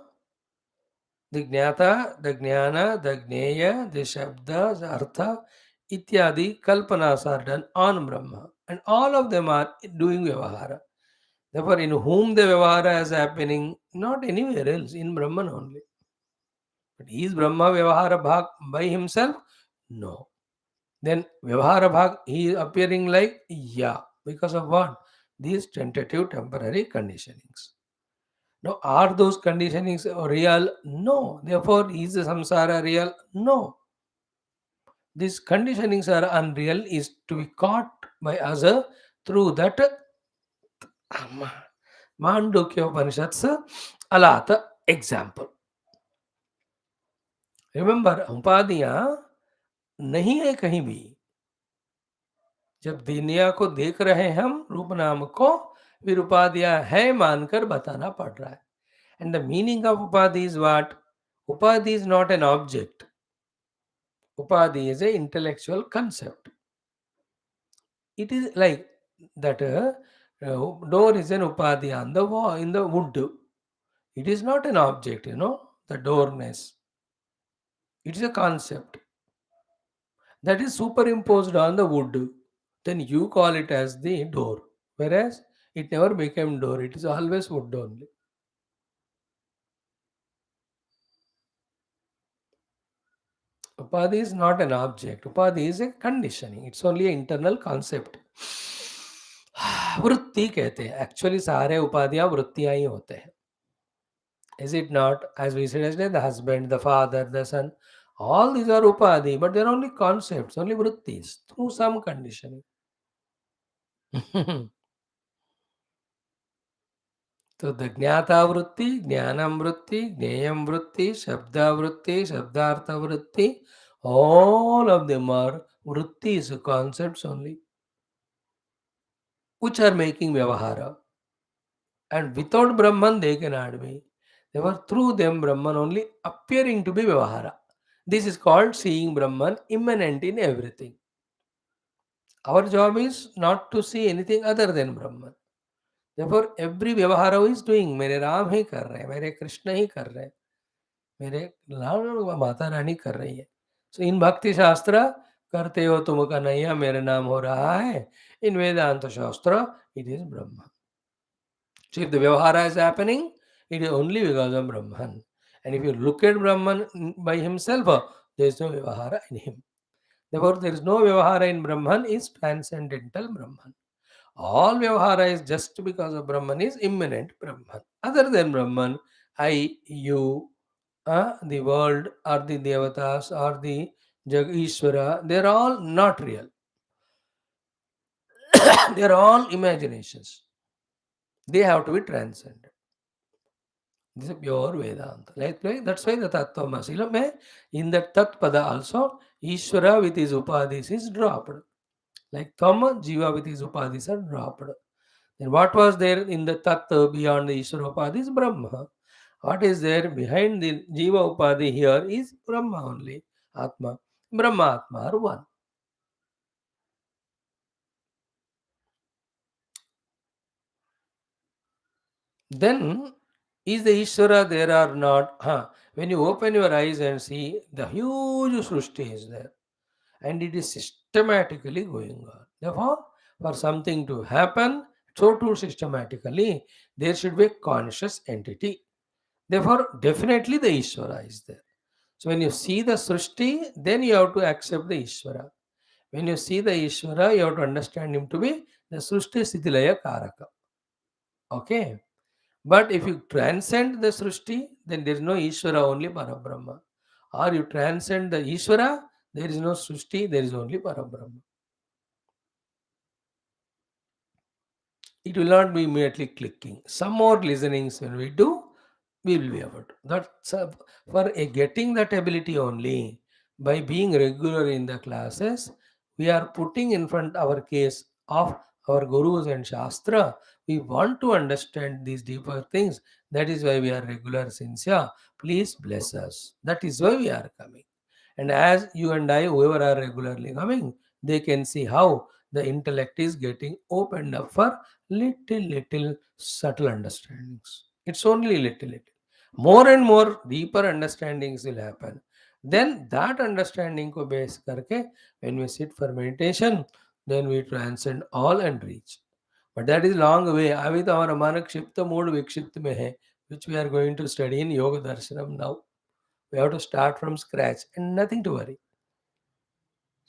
the Jnata, the Jnana, the Jneya, the Shabda, the Artha, ityadi kalpanas are done on Brahma, and all of them are doing Vyavahara. Therefore, in whom the Vyavahara is happening, not anywhere else, in Brahman only. But is Brahma Vyavahara Bhag by himself? No. Then Vyavahara Bhag, he is appearing like, yeah. Because of what? These tentative temporary conditionings. Now, are those conditionings real? No. Therefore, is the samsara real? No. These conditionings are unreal, is to be caught by us through that Mandukya Upanishads Alata example. Remember, उपाधियां नहीं है कहीं भी. जब दुनिया को देख रहे हैं हम रूप नाम को, फिर उपाधियां है मानकर बताना पड़ रहा है. एंड द मीनिंग ऑफ उपाधि इज व्हाट? उपाधि इज नॉट एन ऑब्जेक्ट. उपाधि is a intellectual concept. It is like that door is an upadhi on the wall, in the wood. It is not an object, the doorness. It is a concept that is superimposed on the wood. Then you call it as the door. Whereas it never became door, it is always wood only. Upadhi is not an object. Upadhi is a conditioning. It's only an internal concept. वृत्ति कहते हैं. Actually सारे उपाधियां वृत्तियां ही होते हैं. Is it not? As we said yesterday, the husband, the father, the son, all these are upadhi, but they're only concepts, only vrittis, through some conditioning. So the jnata vritti, jnanam vritti, gneyam vritti, shabda vritti, shabdartha vritti, all of them are vrittis, concepts only, which are making vyavahara. And without Brahman, they cannot be. Therefore, through them, Brahman only appearing to be vyavahara. This is called seeing Brahman immanent in everything. Our job is not to see anything other than Brahman. Therefore, every vyavahara who is doing, मेरे राम ही कर रहे हैं, मेरे कृष्ण ही कर रहे हैं, मेरे लाल माता रानी कर रही है. So in Bhakti Shastra, करते हो तुम कन्हैया मेरे नाम हो रहा है. In Vedanta Shastra, it is Brahman. So if the vyavahara is happening, it is only because of Brahman. And if you look at Brahman by himself, there is no vyavahara in him. Therefore, there is no vyavahara in Brahman, is transcendental Brahman. All vyavahara is just because of Brahman, is immanent Brahman. Other than Brahman, I, you, the world, or the devatas, or the Ishvara, they are all not real. They are all imaginations. They have to be transcended. This is pure Vedanta. Like that's why the Tattvamasi. In that Tat Pada also, Ishvara with his upadhis is dropped. Like Tama, Jiva with his upadhis are dropped. Then what was there in the Tat beyond the Ishvara upadhis? Brahma. What is there behind the Jiva upadhi here is Brahma only. Atma. Brahma Atma are one. Then is the Ishvara there or not? When you open your eyes and see the huge Srushti is there and it is systematically going on. Therefore, for something to happen, so too systematically, there should be a conscious entity. Therefore, definitely the Ishvara is there. So when you see the Srushti, then you have to accept the Ishvara. When you see the Ishvara, you have to understand him to be the Srushti Siddhilaya Karaka. Okay. But if you transcend the Srushti, then there is no Ishvara, only Parabrahma. Or you transcend the Ishvara, there is no Srushti, there is only Parabrahma. It will not be immediately clicking. Some more listenings when we do, we will be able to. That's for getting that ability only by being regular in the classes. We are putting in front our case of our gurus and shastra. We want to understand these deeper things. That is why we are regular, sincere. Please bless us. That is why we are coming. And as you and I, whoever are regularly coming, they can see how the intellect is getting opened up for little subtle understandings. It's only little. More and more deeper understandings will happen. Then that understanding ko base karke, when we sit for meditation, then we transcend all and reach. But that is long way. अभी तो हमारा मन क्षिप्त mood विक्षिप्त में है, which we are going to study in Yoga Darshanam now. We have to start from scratch and nothing to worry.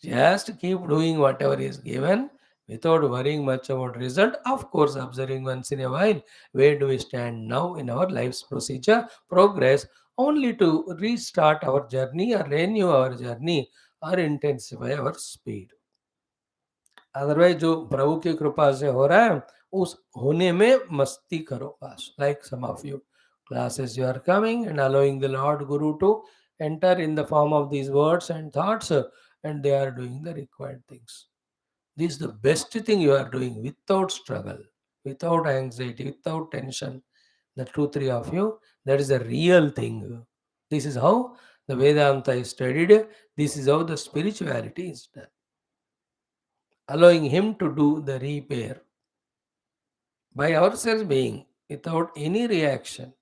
Just keep doing whatever is given without worrying much about result. Of course, observing once in a while where do we stand now in our life's procedure, progress, only to restart our journey or renew our journey or intensify our speed. Otherwise जो प्रभु की कृपा से हो रहा है उस होने में मस्ती करो बस like some of you classes you are coming and allowing the Lord Guru to enter in the form of these words and thoughts and they are doing the required things. This is the best thing you are doing without struggle, without anxiety, without tension. The two, three of you, that is a real thing. This is how the Vedanta is studied. This is how the spirituality is done. Allowing Him to do the repair by ourselves being without any reaction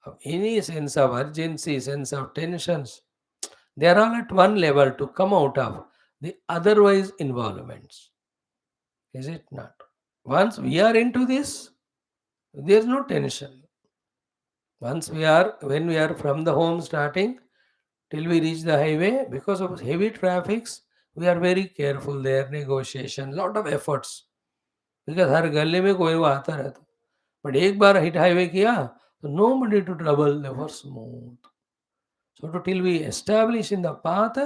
of any sense of urgency, sense of tensions. They are all at one level to come out of the otherwise involvements. Is it not? Once we are into this, there is no tension. When we are from the home starting till we reach the highway, because of heavy traffics, we are very careful there, negotiation, lot of efforts. Because हर गली में कोई वो आता रहता. But एक बार hit highway किया, so nobody to trouble, they were smooth. So to till we establish in the path,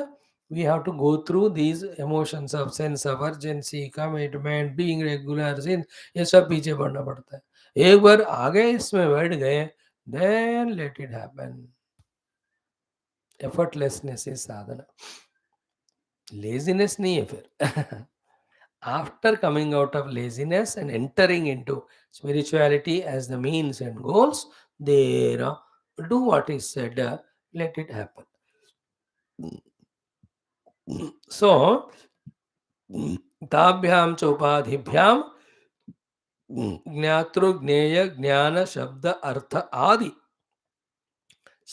we have to go through these emotions of sense of urgency, commitment, being regular, sin, ये सब पीछे पड़ना पड़ता है. एक बार आगे इसमें बैठ गए, then let it happen. Effortlessness is sadhana. Laziness नहीं है फिर. After coming out of laziness and entering into spirituality as the means and goals, there do what is said, let it happen. So, ताभ्याम च उपाधिभ्याम ज्ञातृ ज्ञेय ज्ञान शब्द अर्थ आदि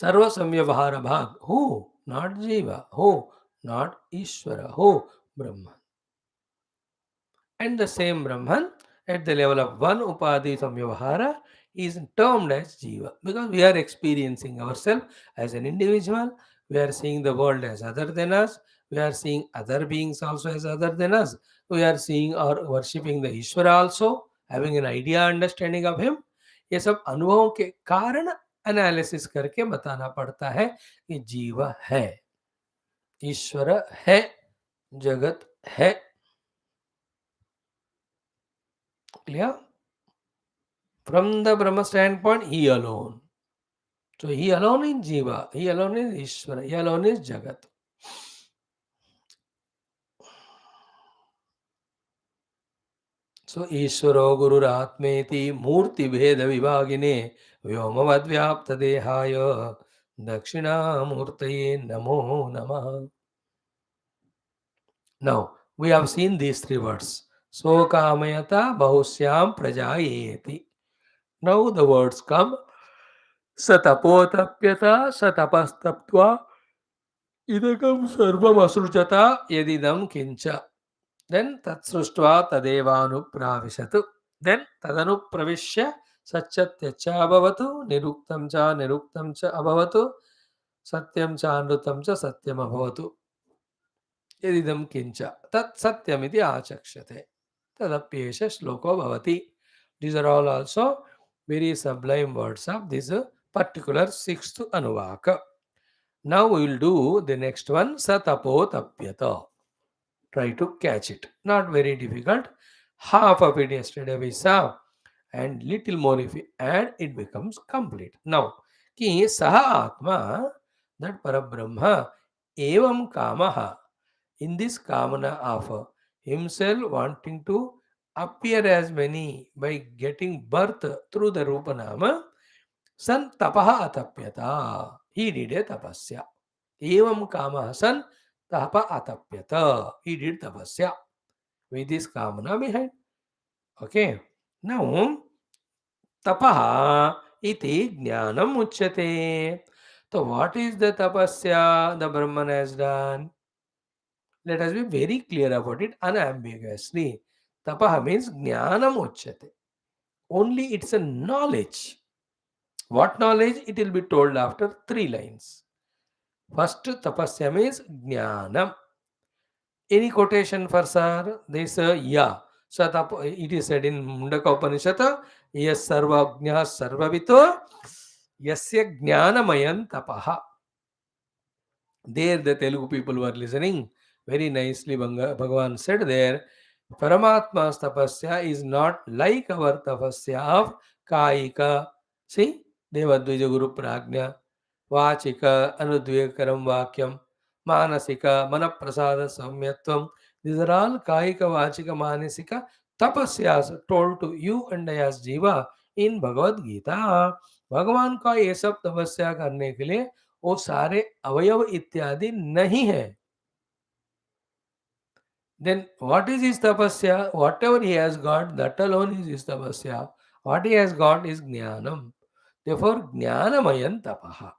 सर्व संव्यवहार भाग हो नॉट जीवा हो नॉट ईश्वर हो ब्रह्म. And the same Brahman at the level of one Upadhi Samyavahara is termed as Jiva because we are experiencing ourselves as an individual, we are seeing the world as other than us, we are seeing other beings also as other than us, we are seeing or worshipping the Ishvara also, having an idea understanding of him. ये सब अनुभवों के कारण analysis करके बताना पड़ता है कि जीव है, ईश्वर है, जगत है. Clear? From the Brahma standpoint, he alone. So he alone is Jiva, he alone is Ishvara, he alone is Jagat. So Ishvaro Gururatmeti Murti Bheda Vivagine Vyomavadvyapta Dehaya Dakshina Murtaye Namo Namaha. Now we have seen these three words. So Kamayata Bhashyam Prajayeti. Now the words come Satapotapyata Satapastaptva Idakam Sarvam Asrujata Yedidam Kincha. Then Tatsruštva Tadevanupravishatu. Then Tadanupravishya Satchatyacha Abhavatu Niruktam cha Abhavatu Satyam cha Anrutam cha Satyam Abhavatu. Yedidam Kincha. Tat Satyamiti Achakshate. Tadapyesha Shloko Bhavati. These are all also very sublime words of this particular sixth Anuvaka. Now we will do the next one, Satapotapyata. Try to catch it. Not very difficult. Half of it yesterday we saw, and little more if we add, it becomes complete. Now, ki saha atma, that Parabrahma, evam kamaha, in this kamana of himself wanting to appear as many by getting birth through the Rupanama, san tapaha atapyata. He did a tapasya. Evam kama san tapa atapyata. He did tapasya with this kamana behind. Okay. Now, tapaha iti jnanam uchyate. So, what is the tapasya the Brahman has done? Let us be very clear about it unambiguously. Tapaha means jnanam uchyate. Only it's a knowledge. What knowledge? It will be told after three lines. First tapasya means jnanam. Any quotation for sir? This yeah. It is said in Mundaka Upanishad, yes sarvajna sarvavito yasya jnanamayan tapaha. There the Telugu people were listening. Very nicely Bhagavan said there, Paramatma's tapasya is not like our tapasya of Kaika. See, Devadvija Guru Prajna, Vachika, Anudvekaram Vakyam, Manasika, Manaprasada Samyatvam. These are all Kaika, Vachika, Manasika tapasyas told to you and I as Jiva in Bhagavad Gita. भगवान का ये सब तपस्या करने के लिए वो सारे अवयव इत्यादि नहीं है. Then what is his tapasya? Whatever he has got, that alone is his tapasya. What he has got is jnanam. Therefore, jnanamayan tapaha.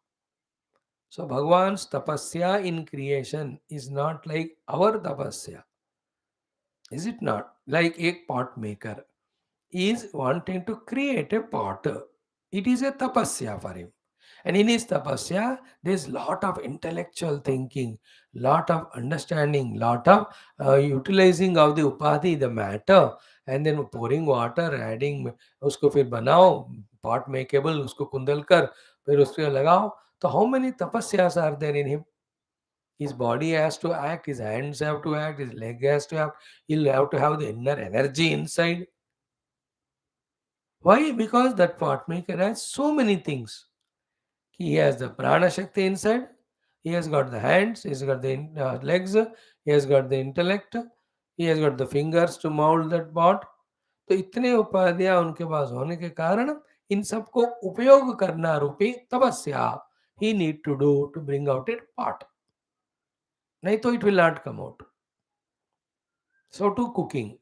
So Bhagwan's tapasya in creation is not like our tapasya. Is it not? Like a pot maker is wanting to create a pot. It is a tapasya for him. And in his tapasya, there's lot of intellectual thinking, lot of understanding, lot of utilizing of the upadhi, the matter, and then pouring water, adding, उसको फिर बनाओ, pot makeable, उसको कुंदल कर, फिर उसको लगाओ. So how many tapasyas are there in him? His body has to act, his hands have to act, his leg has to act. He'll have to have the inner energy inside. Why? Because that pot maker has so many things. He has the prana shakti inside. He has got the hands. He has got the legs. He has got the intellect. He has got the fingers to mold that pot. तो इतने उपाधियां उनके पास होने के कारण इन सबको उपयोग करना रूपी तपस्या he need to do to bring out a pot. नहीं तो it will not come out. So to cooking.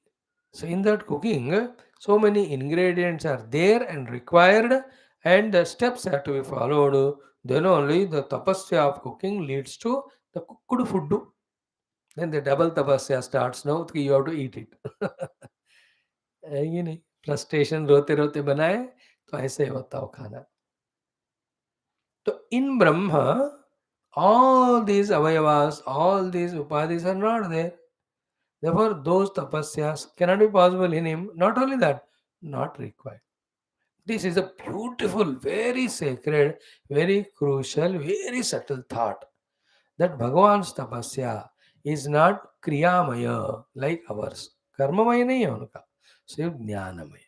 So in that cooking, so many ingredients are there and required, and the steps have to be followed. Then only the tapasya of cooking leads to the cooked food. Then the double tapasya starts now. You have to eat it. ये नहीं frustration रोते रोते बनाए तो ऐसे होता हो खाना. तो in Brahma, all these avayavas, all these upadhis are not there. Therefore, those tapasyas cannot be possible in him. Not only that, not required. This is a beautiful, very sacred, very crucial, very subtle thought that Bhagavan's tapasya is not kriyamaya like ours. Karmamaya nahi hai unka, सिर्फ ज्ञानमय.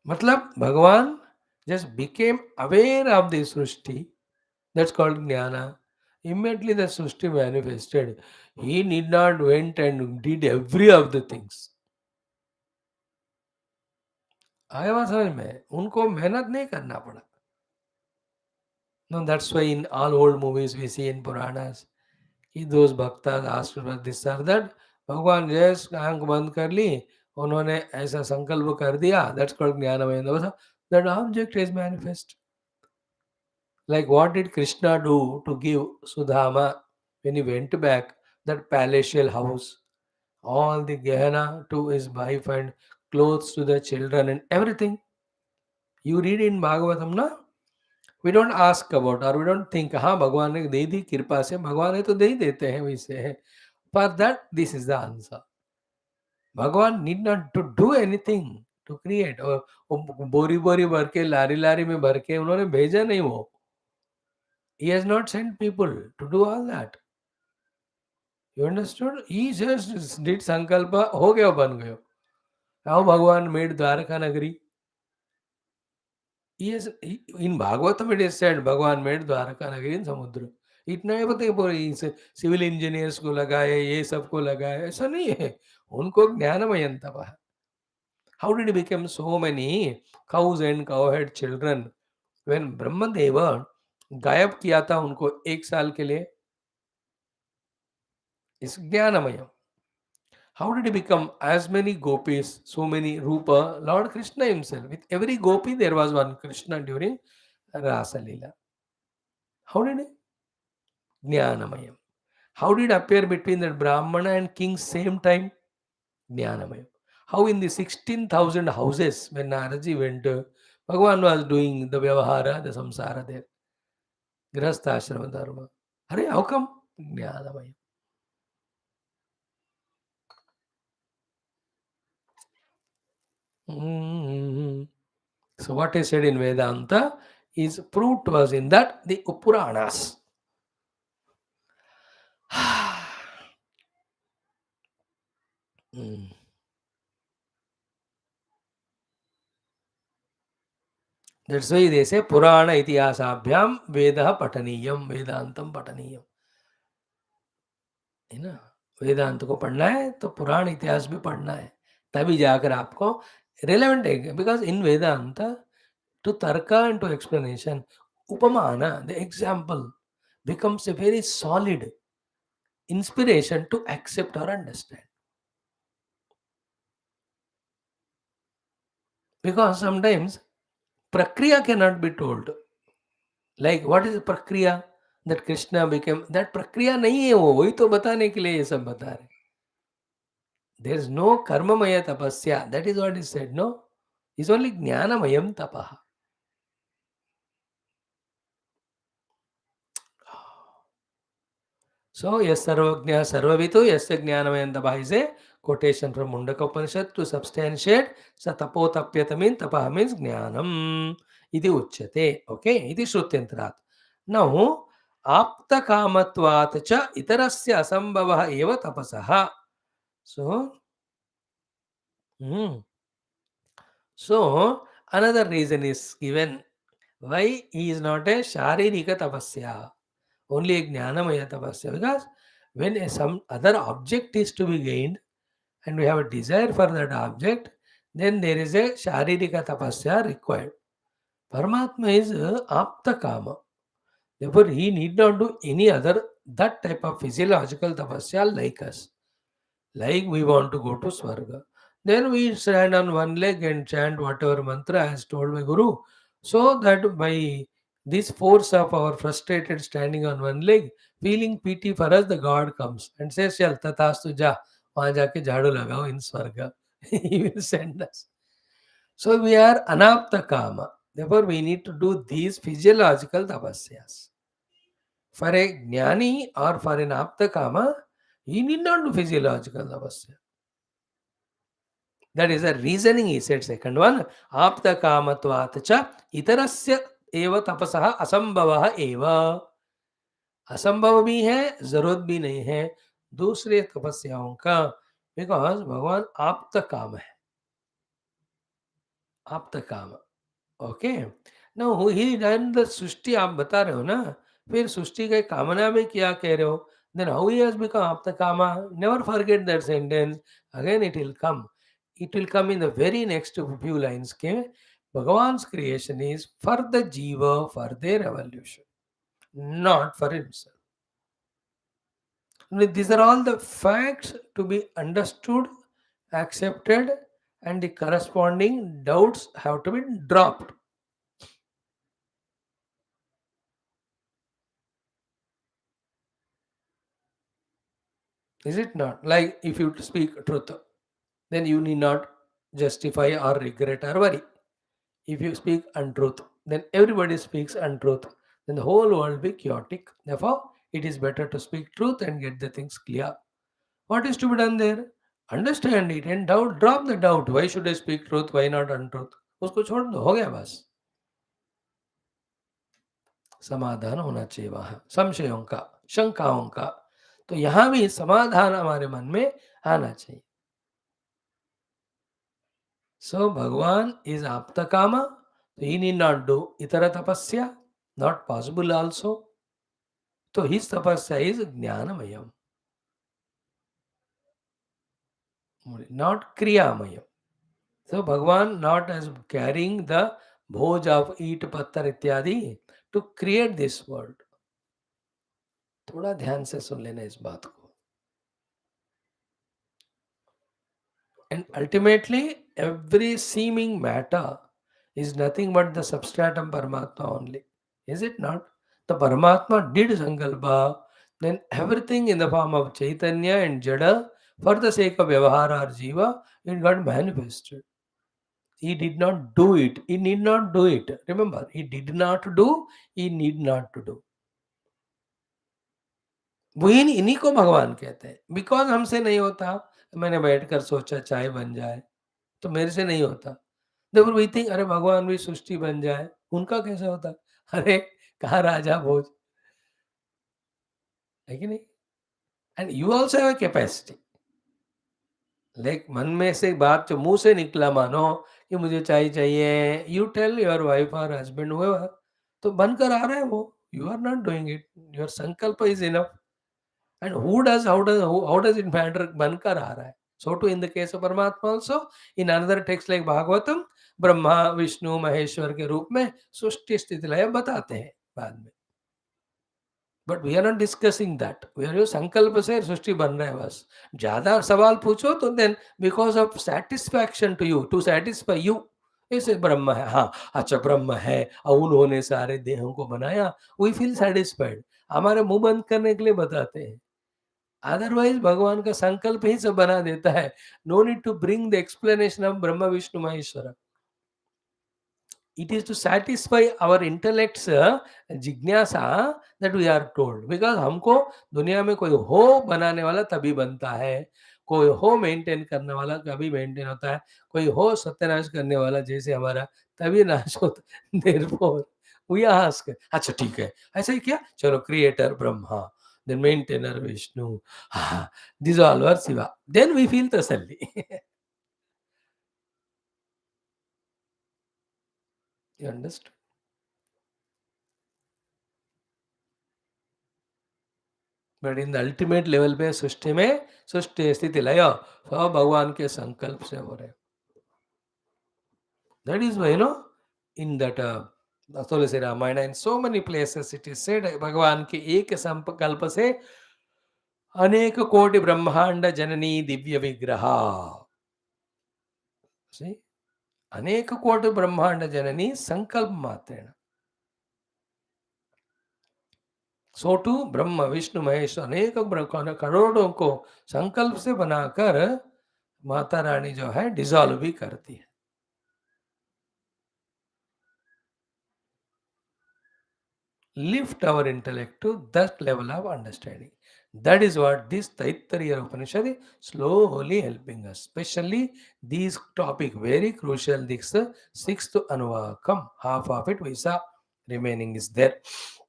मतलब भगवान just became aware of the Srishti. That's called Jnana. Immediately the Srishti manifested. He need not went and did every of the things. आया बात समझ में? उनको मेहनत नहीं करना पड़ा. No, that's why in all old movies we see in Puranas, कि those bhaktas asked for this or that, भगवान जस्ट आंख बंद कर ली, उन्होंने ऐसा संकल्प कर दिया. That's called ज्ञानमय. That object is manifest. Like what did Krishna do to give Sudama when he went back that palatial house? All the gehena to his wife and clothes to the children and everything. You read in Bhagavatam, na? We don't ask about or we don't think, हाँ भगवान ने दे दी कृपा से, भगवान ने तो दे ही देते हैं वैसे. For that, this is the answer. भगवान need not to do anything to create. और बोरी बोरी भर के लारी लारी में भर के उन्होंने भेजा नहीं वो. He has not sent people to do all that. You understood? He just did sankalpa, हो गया बन गयो. How Bhagwan made Dwarka Nagari? Yes, in Bhagavatam it is said Bhagwan made Dwarka Nagari in Samudra. इतना ही पता है civil engineers को लगाए, ये सबको लगाए, ऐसा नहीं है. उनको ज्ञानमयन तप. How did he become so many cows and cowhead children when Brahmadev गायब किया था उनको 1 साल के लिए? इस ज्ञानमय. How did he become as many gopis, so many Rupa? Lord Krishna himself. With every gopi, there was one Krishna during Rasa Leela. How did he? Jnanamayam. How did appear between the Brahmana and king same time? Jnanamayam. How in the 16,000 houses when Naraji went, Bhagavan was doing the Vyavahara, the Samsara there. Grihastha Ashrama Dharma. Hare, how come? Jnanamayam. So what is said in Vedanta is proved to us in that the Puranas. That's why they say Purana Itihasabhyam Vedah Pataniyam, Vedantam Pataniyam. है ना? वेदांत को पढ़ना है तो पुराण इतिहास भी पढ़ना है, तभी जाकर आपको रिलेवेंट है. Because in Vedanta to tarka and to explanation, upamana, the example, becomes a very solid inspiration to accept or understand. Because sometimes prakriya cannot be told. Like what is the prakriya that Krishna became? That prakriya nahi hai wo, वही तो बताने के लिए ये सब बता रहे. There is no karmamaya tapasya. That is what is said, no? It's only jnanamayam tapaha. So, yes, Sarvagnya Sarvavitu, yes, Jnanamayantapa is a quotation from Mundaka Upanishad to substantiate Satapotapyata means Tapaha means Jnanam. Iti Uchyate. Okay, iti Shrutyantrat. Now, Apta Kamatvat cha Itarasya Asambhavaha eva tapasaha. So, so another reason is given why he is not a Sharirika Tapasya. Only a Jnanamaya Tapasya. Because when some other object is to be gained and we have a desire for that object, then there is a Sharirika Tapasya required. Paramatma is Apta Kama. Therefore, he need not do any other that type of physiological tapasya like us. Like we want to go to Swarga. Then we stand on one leg and chant whatever mantra as told by Guru. So that by this force of our frustrated standing on one leg, feeling pity for us, the God comes and says, Chal tatastu ja, वहाँ जाके झाड़ू लगाओ in Swarga. He will send us. So we are anapta kama. Therefore, we need to do these physiological tapasyas. For a jnani or for an apta kama, he need not do physiological tapasya. That is a reasoning, he said. Second one, apta kamatvat cha itarasya eva tapasaha asambhavaha eva. असंभव भी है, जरूरत भी नहीं है दूसरे तपस्याओं का. Because भगवान आप तक काम है. आपका काम। Okay. Now he done the srishti आप बता रहे हो ना, फिर सृष्टि के कामना में क्या कह रहे हो? Then how he has become आपका कामा? Never forget that sentence. Again it will come in the very next few lines के भगवान्स creation is for the jiva, for their evolution, not for himself. These are all the facts to be understood, accepted, and the corresponding doubts have to be dropped. Is it not? Like if you speak truth, then you need not justify or regret or worry. If you speak untruth, then everybody speaks untruth. Then the whole world will be chaotic. Therefore, it is better to speak truth and get the things clear. What is to be done there? Understand it and doubt, drop the doubt. Why should I speak truth? Why not untruth? उसको छोड़ दो, हो गया बस. समाधान होना चाहिए वहां संशयों का, शंकाओं का. तो यहां भी समाधान हमारे मन में आना चाहिए. सो भगवान इज आप्त कामा, तो ही नीड नॉट डू इतर तपस्या, नॉट पॉसिबल ऑल्सो. तो his tapasya is jnanamayam, not kriyamayam. So Bhagavan not as carrying the bhoj of eat pattar इत्यादि to create this world. थोड़ा ध्यान से सुन लेना इस बात को. And ultimately every seeming matter is nothing but the substratum Paramatma only. Is it not? The Paramatma did Sankalpa, then everything in the form of Chaitanya and Jada for the sake of Vyavahara or Jiva, it got manifested. He did not do it. He need not do it. Remember, he did not do, he need not to do. वही इन्हीं को भगवान कहते हैं. Because हमसे नहीं होता. मैंने बैठकर सोचा चाय बन जाए, तो मेरे से नहीं होता. देखो वही थिंक, अरे भगवान भी सृष्टि बन जाए, उनका कैसे होता? अरे कहा राजा भोज, है कि नहीं? And you also have capacity. Like मन में से बात जो मुंह से निकला, मानो कि मुझे चाय चाहिए, यू टेल योर वाइफ और हस्बैंड हुए, तो बनकर आ रहा है वो. You are not doing it, your sankalpa is enough. And how does it matter? बनकर आ रहा है. So too in the case of Paramatma also. In another text like Bhagavatam, Brahma Vishnu Maheshwara के रूप में सृष्टि स्थिति लय बताते हैं बाद में. But we are not discussing that. We are, your sankalpa से सृष्टि बन रहा है बस. ज्यादा सवाल पूछो तो then because of satisfaction to you, to satisfy you, ऐसे ब्रह्म है, हाँ अच्छा ब्रह्म है और उन्होंने सारे देहों को बनाया, वी फील सेटिस्फाइड. हमारे मुंह बंद करने के लिए बताते हैं. अदरवाइज भगवान का संकल्प ही सब बना देता है. No need to bring the explanation of Brahma Vishnu Maheshwar. It is to satisfy our intellect's जिज्ञासा that we are told. Because हमको दुनिया में कोई हो बनाने वाला तभी बनता है, कोई हो मेंटेन करने वाला कभी मेंटेन होता है, कोई हो सत्यानाश करने वाला जैसे हमारा तभी नाश होता. Therefore we ask, अच्छा ठीक है, ऐसा ही क्या, चलो creator Brahma, then maintainer Vishnu, dissolver Shiva, then we feel तसल्ली. You understand? But in the ultimate level पे सृष्टि में सृष्टि स्थिति लय सब भगवान के संकल्प से हो रहे. That is why no in that Tulsi Ramayana in so many places it is said भगवान के एक संकल्प से अनेक कोटि ब्रह्मांड जननी दिव्य विग्रह. See? अनेक कोटि ब्रह्मांड जननी संकल्प मात्रेण. सो टू ब्रह्म विष्णु महेश अनेक करोड़ों को संकल्प से बनाकर माता रानी जो है डिसॉल्व भी करती है. Lift our intellect to that level of understanding. That is what this Taittiriya Upanishad is slowly helping us. Especially these topic very crucial. This sixth Anuvakam, half of it we saw, remaining is there.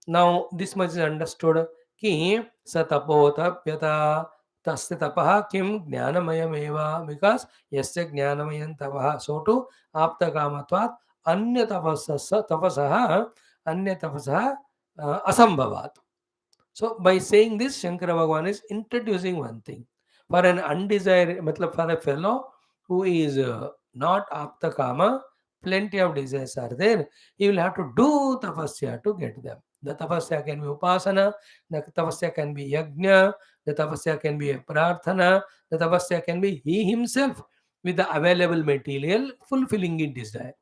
Now this much is understood कि सतपोतप्यता tasya tapah kim jnanamayameva, because yasya jnanamayam tapah. So to aptakamatvat anya tapasah asambhavat. So by saying this, Shankara Bhagavan is introducing one thing. For an undesired, matlab for a fellow who is not apta kama, plenty of desires are there. He will have to do tapasya to get them. The tapasya can be upasana, the tapasya can be yajna, the tapasya can be a prarthana, the tapasya can be he himself with the available material fulfilling his desire.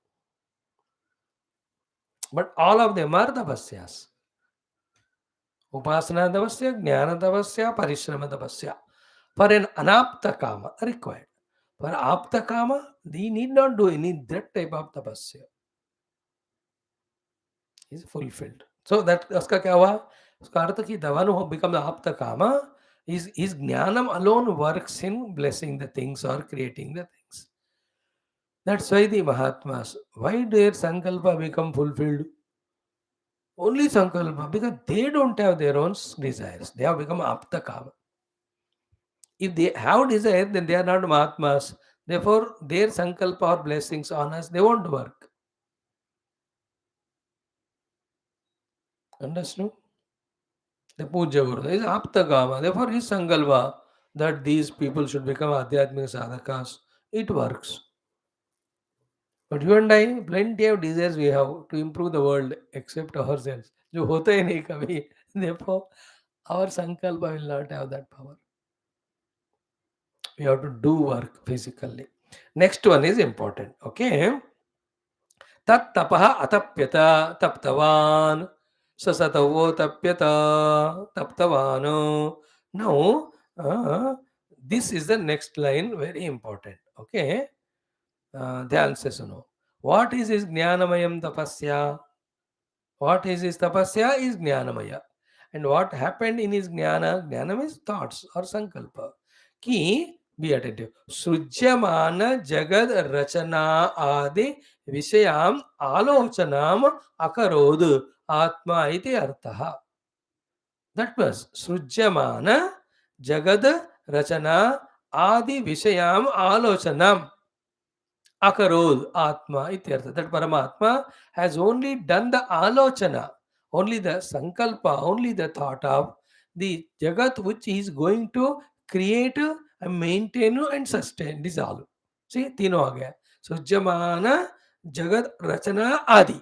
But all of them are tapasyas. Upasana tapasya, jnana tapasya, parishrama tapasya. For an anapta kama required. For apta kama, they need not do any that type of tapasya. Is fulfilled. So that uska kya hua? Uska artha ki the one who becomes apta kama, his jnanam alone works in blessing the things or creating the things. That's why the Mahatmas, why their sankalpa become fulfilled? Only sankalpa, because they don't have their own desires. They have become apta kama. If they have desire, then they are not Mahatmas. Therefore, their sankalpa or blessings on us, they won't work. Understood? The Puja Guru is Aptagama. Therefore, his sankalpa that these people should become Adhyatmika sadhakas, it works. But you and I, plenty of desires we have to improve the world except ourselves. जो होता ही नहीं कभी. Therefore, our sankalpa will not have that power. We have to do work physically. Next one is important. Okay. Tat tapah atapyata taptavan sasatavo tapyata taptavano. Now, this is the next line, very important. Okay. Dhyan se suno. What is his jnanamayam tapasya? What is his tapasya is jnanamaya. And what happened in his jnana? Jnana means thoughts or sankalpa. Ki, be attentive. Srujyamana jagad rachana adi vishayam alochanam akarod atma iti artha. That was Srujyamana jagad rachana adi vishayam alochanam akarod atma ityartha. That Paramatma has only done the alochana, only the sankalpa, only the thought of the jagat which he is going to create and maintain and sustain. This all. See, तीनों आ गया. सुजमाना जगत रचना आदि.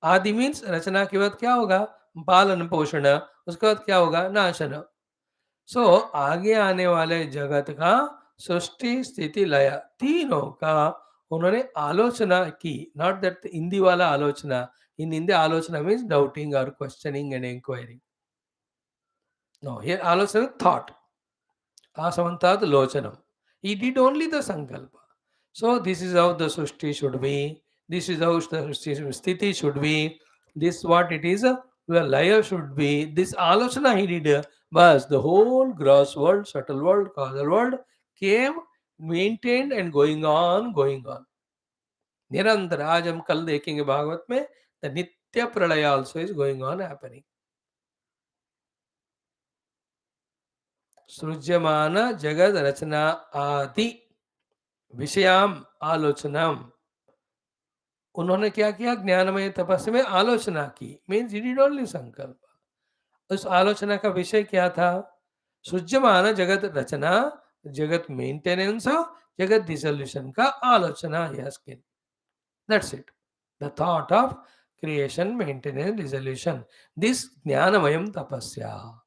आदि means रचना के बाद क्या होगा? पालन पोषण. उसके बाद क्या होगा? नाशन. सो आगे आने वाले जगत का सृष्टि स्थिति लय तीनों का उन्होंने आलोचना की. नॉट दैट हिंदी वाला आलोचना. In Hindi alochana means doubting और questioning and inquiring. No, here alochana thought. आसमंतात लोचनम. He did only the sankalpa. So this is how the srishti should be. This is how the sthiti should be. This is what it is. The laya should be. This alochana he did. But the whole gross world, subtle world, causal world came, maintained and going on, going on. Nirantara. आज हम कल देखेंगे भागवत में the nitya pralaya also is going on happening. सृज्यमान जगद रचना आदि विषयाम आलोचनाम. उन्होंने क्या किया? ज्ञानमय तपस्या में आलोचना की. मीन्स ही डिड ओनली संकल्प. उस आलोचना का विषय क्या था? सृज्यमान जगत रचना, जगत मेंटेनेंस, जगत डिसोल्यूशन का आलोचना. That's it. The thought of creation, maintenance, dissolution. This jnanamayam tapasya.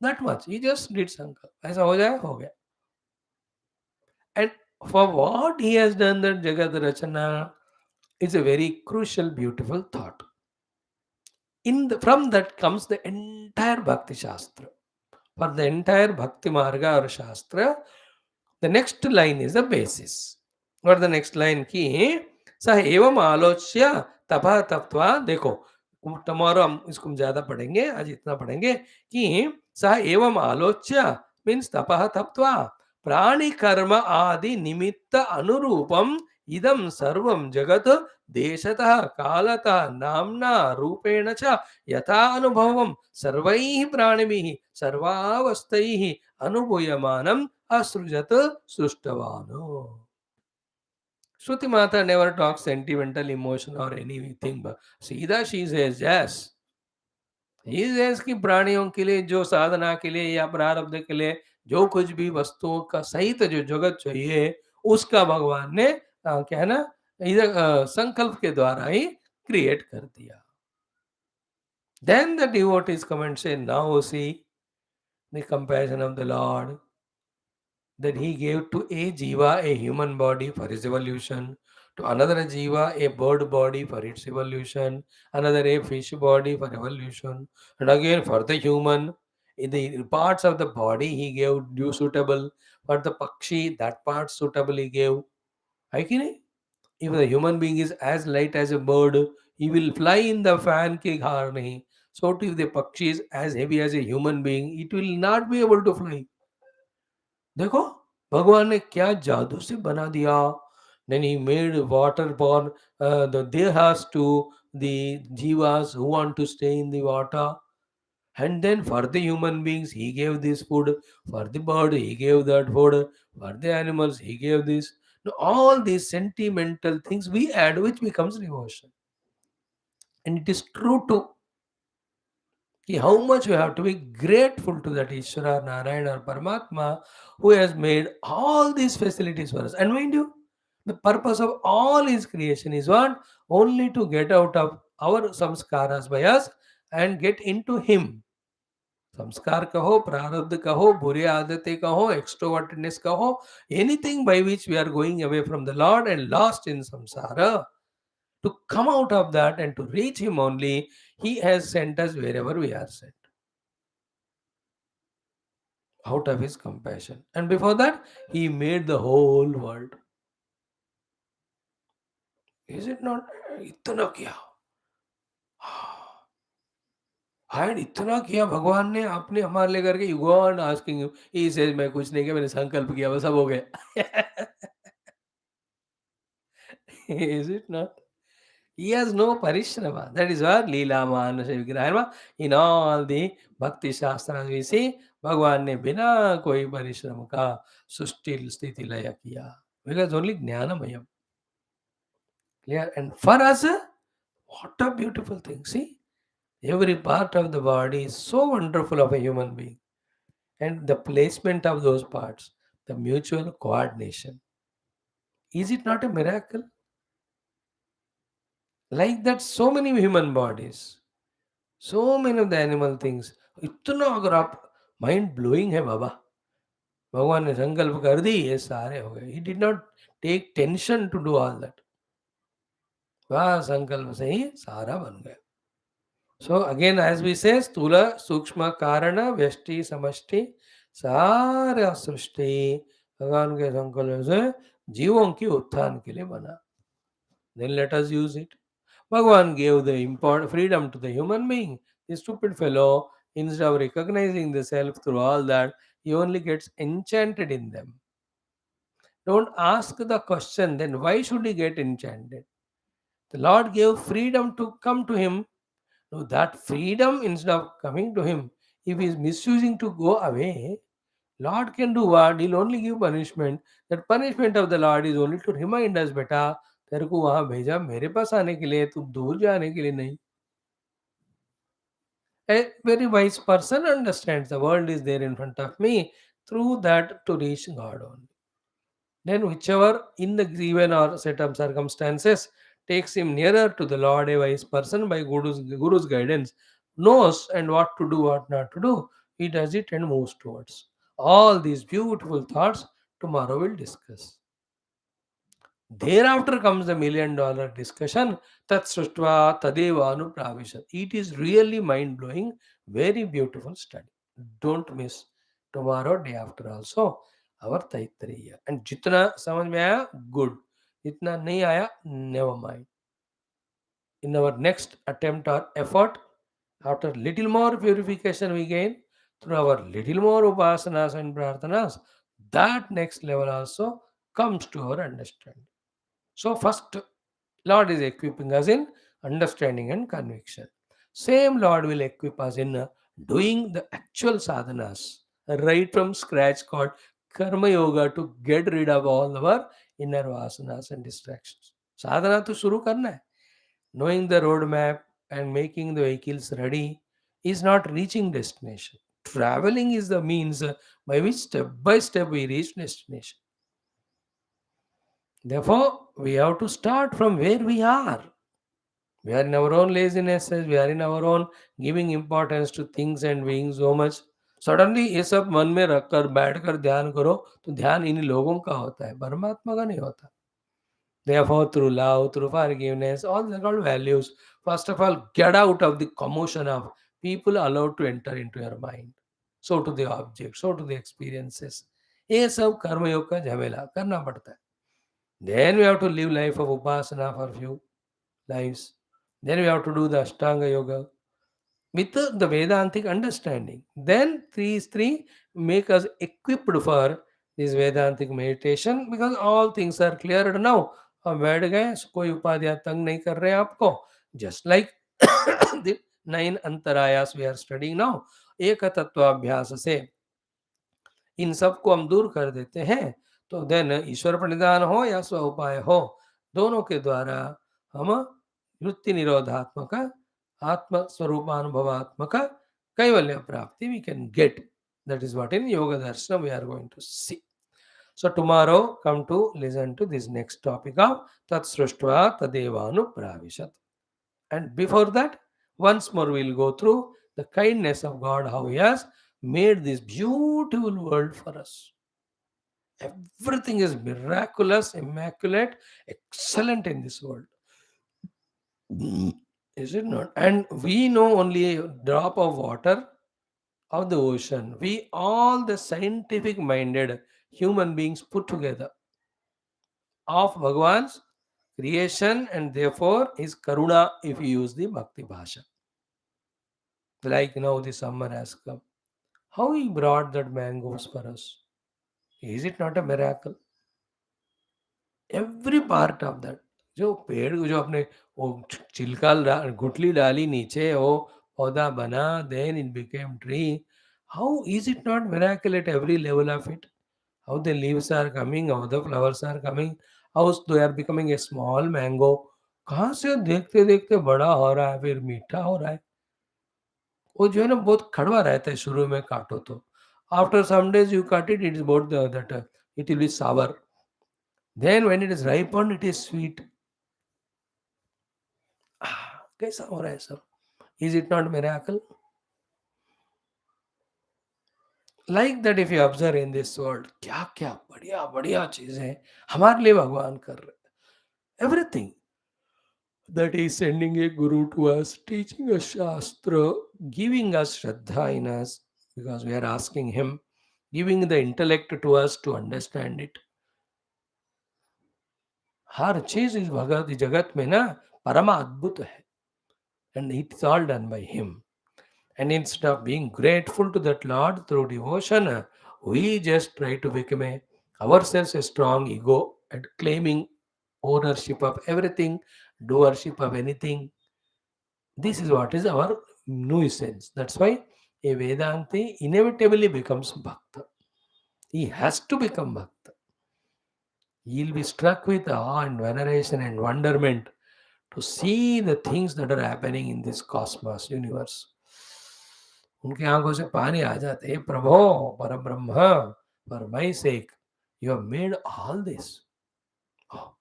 That much. He just did sankalp. ऐसा हो जाए, हो गया. And for what he has done that Jagat Rachana is a very crucial, beautiful thought. From that comes the entire Bhakti Shastra. For the entire Bhakti Marga or Shastra, the next line is the basis. What the next line? Ki Sah evam alochya tapha tattva. देखो, tomorrow हम इसको ज़्यादा पढ़ेंगे, आज इतना पढ़ेंगे कि सह एवं आलोच्य मीन्स तपः तत्वा प्राणी कर्म आदि निमित्त अनुरूपम idam sarvam jagat deshatah kalatah namna rupena cha yata anubhavam sarvaihi pranimihi sarvavastaihi anubhuyamanam asrujat srustavano. Shruti Mata never talks sentimental emotion or anything, but Sida she says yes. He says कि प्राणियों के लिए जो साधना के लिए या प्रारब्ध के लिए जो कुछ भी वस्तुओं का सहित जो जगत चाहिए उसका भगवान ने क्या है ना इधर संकल्प के द्वारा ही क्रिएट कर दिया. Then the devotees come and say, now see the compassion of the Lord, that he gave to a jiva a human body for his evolution, to another jiva a bird body for its evolution, another a fish body for evolution, and again for the human, in the parts of the body he gave due suitable, for the pakshi that part suitable he gave. है कि नहीं? If the human being is as light as a bird, he will fly in the fan के हार नहीं. So if the pakshi is as heavy as a human being, it will not be able to fly. देखो भगवान ने क्या जादू से बना दिया. Then he made water for the dehas to the jivas who want to stay in the water, and then for the human beings he gave this food, for the bird he gave that food, for the animals he gave this. Now, all these sentimental things we add, which becomes devotion. And it is true to how much we have to be grateful to that Ishvara, Narayana, or Paramatma who has made all these facilities for us. And mind you, the purpose of all his creation is what? Only to get out of our samskaras by us and get into him. संस्कार कहो, प्रारब्ध कहो, बुरी आदतें कहो, extrovertedness कहो, anything by which we are going away from the Lord and lost in samsara, to come out of that and to reach him only, he has sent us wherever we are sent, out of his compassion. And before that, he made the whole world. Is it not? इतना किया. And इतना किया भगवान ने आपने हमारे लिए करके you go on asking you he says मैं कुछ नहीं किया मैंने संकल्प किया बस सब हो गया. Is it not? He has no parishrama. That is what Leela Manasa Vigrahama. In all the Bhakti Shastras we see, भगवान ने बिना कोई परिश्रम का सृष्टि स्थिति लय किया. Because only Jnanamayam. Clear? And for us, what a beautiful thing. See, every part of the body is so wonderful of a human being. And the placement of those parts, the mutual coordination. Is it not a miracle? Like that, so many human bodies. So many of the animal things. इतना अगर आप mind blowing है बाबा. भगवान ने संकल्प कर दी ये सारे हो गए. He did not take tension to do all that. वह संकल्प से ही सारा बन गया. सो अगेन एज वी से स्थूल सूक्ष्म कारण व्यष्टि समष्टि सारा सृष्टि भगवान के संकल्प से जीवों के उत्थान के लिए बना. Then let us use it. Bhagavan gave the freedom to the human being. The stupid fellow, instead of recognizing the self through all that, he only gets enchanted in them. Don't ask the question, then why should he get enchanted? The Lord gave freedom to come to him. Now, that freedom, instead of coming to him, if he is misusing to go away, Lord can do what? He'll only give punishment. That punishment of the Lord is only to remind us, बेटा तेरे को वहां भेजा मेरे पास आने के लिए, तुम दूर जाने के लिए नहीं. A very wise person understands the world is there in front of me, through that to reach God only. Then whichever in the given or set of circumstances takes him nearer to the Lord, a wise person by Guru's guidance knows and what to do, what not to do. He does it and moves towards. All these beautiful thoughts tomorrow we'll discuss. Thereafter comes the $1,000,000 discussion. Tat Srustva Tadeva Anupravishat. It is really mind blowing, very beautiful study. Don't miss tomorrow, day after also our Taittiriya. And jitna samajh mein aaya, good. Jitna nahi aaya, never mind. In our next attempt or effort, after little more purification we gain through our little more upasanas and prarthanas, that next level also comes to our understanding. So first, Lord is equipping us in understanding and conviction. Same Lord will equip us in doing the actual sadhanas right from scratch called karma yoga to get rid of all our inner vasanas and distractions. Sadhana to shuru karna hai. Knowing the roadmap and making the vehicles ready is not reaching destination. Traveling is the means by which step by step we reach destination. Therefore, we have to start from where we are. We are in our own lazinesses, we are in our own giving importance to things and being so much. Suddenly ये सब मन में रखकर बैठकर ध्यान करो तो ध्यान इन लोगों का होता है, परमात्मा का नहीं होता. Therefore, through love, through forgiveness, all the called values, first of all, get out of the commotion of people allowed to enter into your mind. So to the object, so to the experiences. ये सब कर्मयोग का झमेला करना पड़ता है. Then we have to live life of upasana for few lives. Then we have to do the Ashtanga Yoga with the Vedantic understanding. Then these three make us equipped for this Vedantic meditation because all things are cleared now. अब बैठ गए कोई उपाध्याय तंग नहीं कर रहे हैं आपको. Just like the 9 अंतरायास we are studying now. एक तत्वाभ्यास से इन सबको हम दूर कर देते हैं तो देन ईश्वर प्रणिधान हो या स्व उपाय हो, दोनों के द्वारा हम वृत्ति निरोधात्मक आत्म स्वरूपानुभवात्मक कैवल्य प्राप्ति we can get. That is what in yoga darsana we are going to see. So tomorrow come to listen to this next topic of tat sruštva tadevanu pravishat. And before that, once more we'll go through the kindness of God, how He has made this beautiful world for us. Everything is miraculous, immaculate, excellent in this world. Is it not? And we know only a drop of water of the ocean. We, all the scientific minded human beings put together of Bhagwan's creation and therefore his karuna if you use the bhakti bhasha. Like now the summer has come. How he brought that mangoes for us. Is it not a miracle? Every part of that. जो पेड़ को जो आपने वो गुठली डाली नीचे वो पौधा बना, then it became tree. How is it not miracle at every level of it? How the leaves are coming, how the flowers are coming, how they are becoming a small mango. कहाँ से देखते देखते बड़ा हो रहा है फिर मीठा हो रहा है. वो जो है ना बहुत कड़वा रहता है शुरू में काटो तो. After some days you cut it, it is about it will be sour. Then when it is ripened, it is sweet. कैसा हो रहा है सब? Is it not miracle? Like that if you observe in this world, क्या क्या बढ़िया बढ़िया चीजें हमारे लिए भगवान कर रहे हैं. Everything that is sending a guru to us, teaching us shastra, giving us shraddha in us because we are asking him, giving the intellect to us to understand it. हर चीज इस भगवत जगत में ना परमा अद्भुत है. And it's all done by him. And instead of being grateful to that Lord through devotion, we just try to become ourselves a strong ego and claiming ownership of everything, doership of anything. This is what is our nuisance. That's why a Vedanti inevitably becomes Bhakta. He has to become Bhakta. He'll be struck with awe and veneration and wonderment to see the things that are happening in this cosmos, universe. उनकी आंखों से पानी आ जाते हैं. प्रभो पर ब्रह्म for my sake you have made all this. Oh,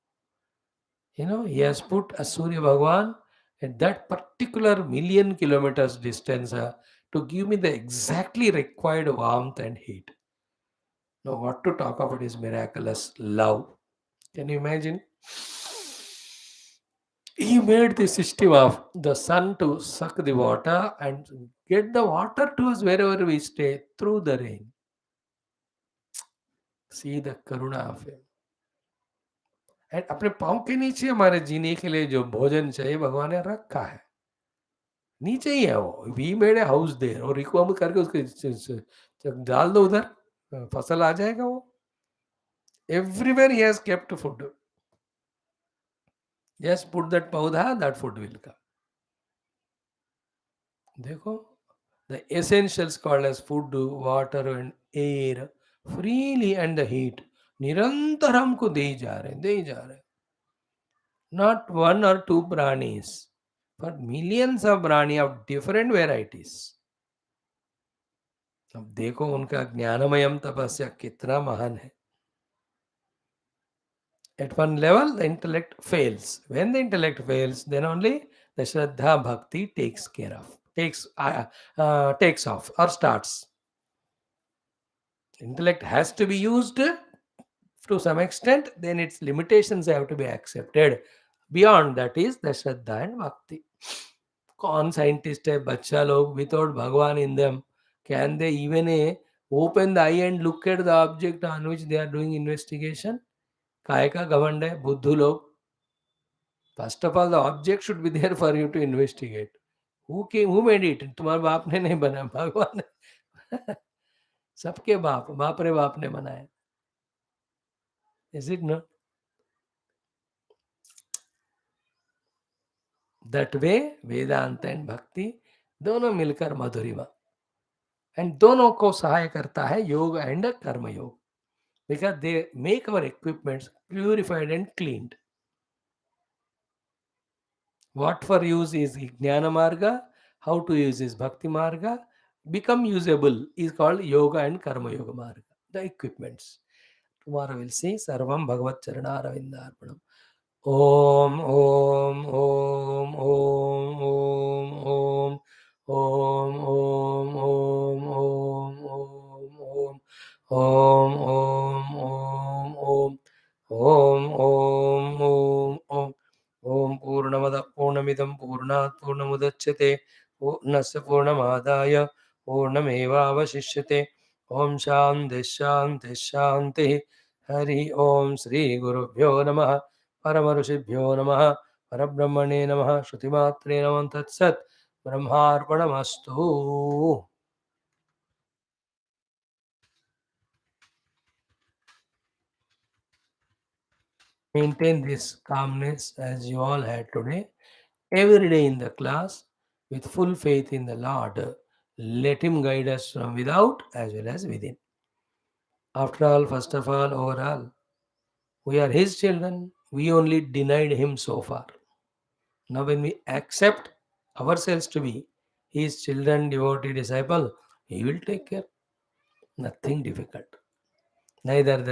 he has put a Surya Bhagwan at that particular million kilometers distance to give me the exactly required warmth and heat. Now what to talk about is miraculous love. Can you imagine? He made the system of the sun to suck the water and get the water to us wherever we stay through the rain. See the karuna of him. And अपने पाँव के नीचे हमारे जीने के लिए जो भोजन चाहिए भगवान ने रखा है. नीचे ही है वो. We made a house there और रिक्वायरमेंट करके उसके डाल दो उधर, फसल आ जाएगा वो. Everywhere he has kept food. Just put that paudha, that food will come. देखो, the essentials called as food, water and air freely and the heat निरंतर हमको दे ही जा रहे हैं, दे ही जा रहे हैं. Not one or two pranis, but millions of prani of different varieties. अब देखो उनका ज्ञानमयम तपस्या कितना महान है. At one level, the intellect fails. When the intellect fails, then only the Shraddha Bhakti takes care of, takes off or starts. Intellect has to be used to some extent, then its limitations have to be accepted. Beyond that is the Shraddha and Bhakti. कौन scientist है बच्चा लोग without Bhagwan in them can they even a open the eye and look at the object on which they are doing investigation काय का घमंड है बुद्धू लोग first of all the object should be there for you to investigate who made it तुम्हारे बाप ने नहीं बनाया भगवान ने सबके बाप रे बाप ने बनाया is it not that way Vedanta and bhakti दोनों मिलकर मधुरिमा एंड दोनों को सहाय करता है योग एंड कर्म योग because they make our equipments purified and cleaned. What for use is Jnana Marga, how to use is Bhakti Marga, become usable is called Yoga and Karma Yoga Marga, the equipments. Tomorrow we'll see Sarvam Bhagavat Charana Ravindarpanam. Om, Om, Om, Om, Om, Om, Om, Om, Om, Om, Om, Om, Om, Om, Om, Om, Om, Om, Om Purnamada Purnamidam Purnat Purnamudachyate Purnasya Purnamadaya Purnameva Avashishyate Om Shanti Shanti Shanti Hari Om Sri Guru Bhyo Namaha परमऋषिभ्यो नमः परब्रह्मणे नमः श्रुतिमात्रे नमः तत्सत् ब्रह्मार्पणमस्तु. Maintain this calmness as you all had today, every day in the class, with full faith in the Lord. Let Him guide us from without as well as within. After all, first of all, overall, we are His children. We only denied Him so far. Now, when we accept ourselves to be His children, devotee, disciple, He will take care. Nothing difficult. Neither the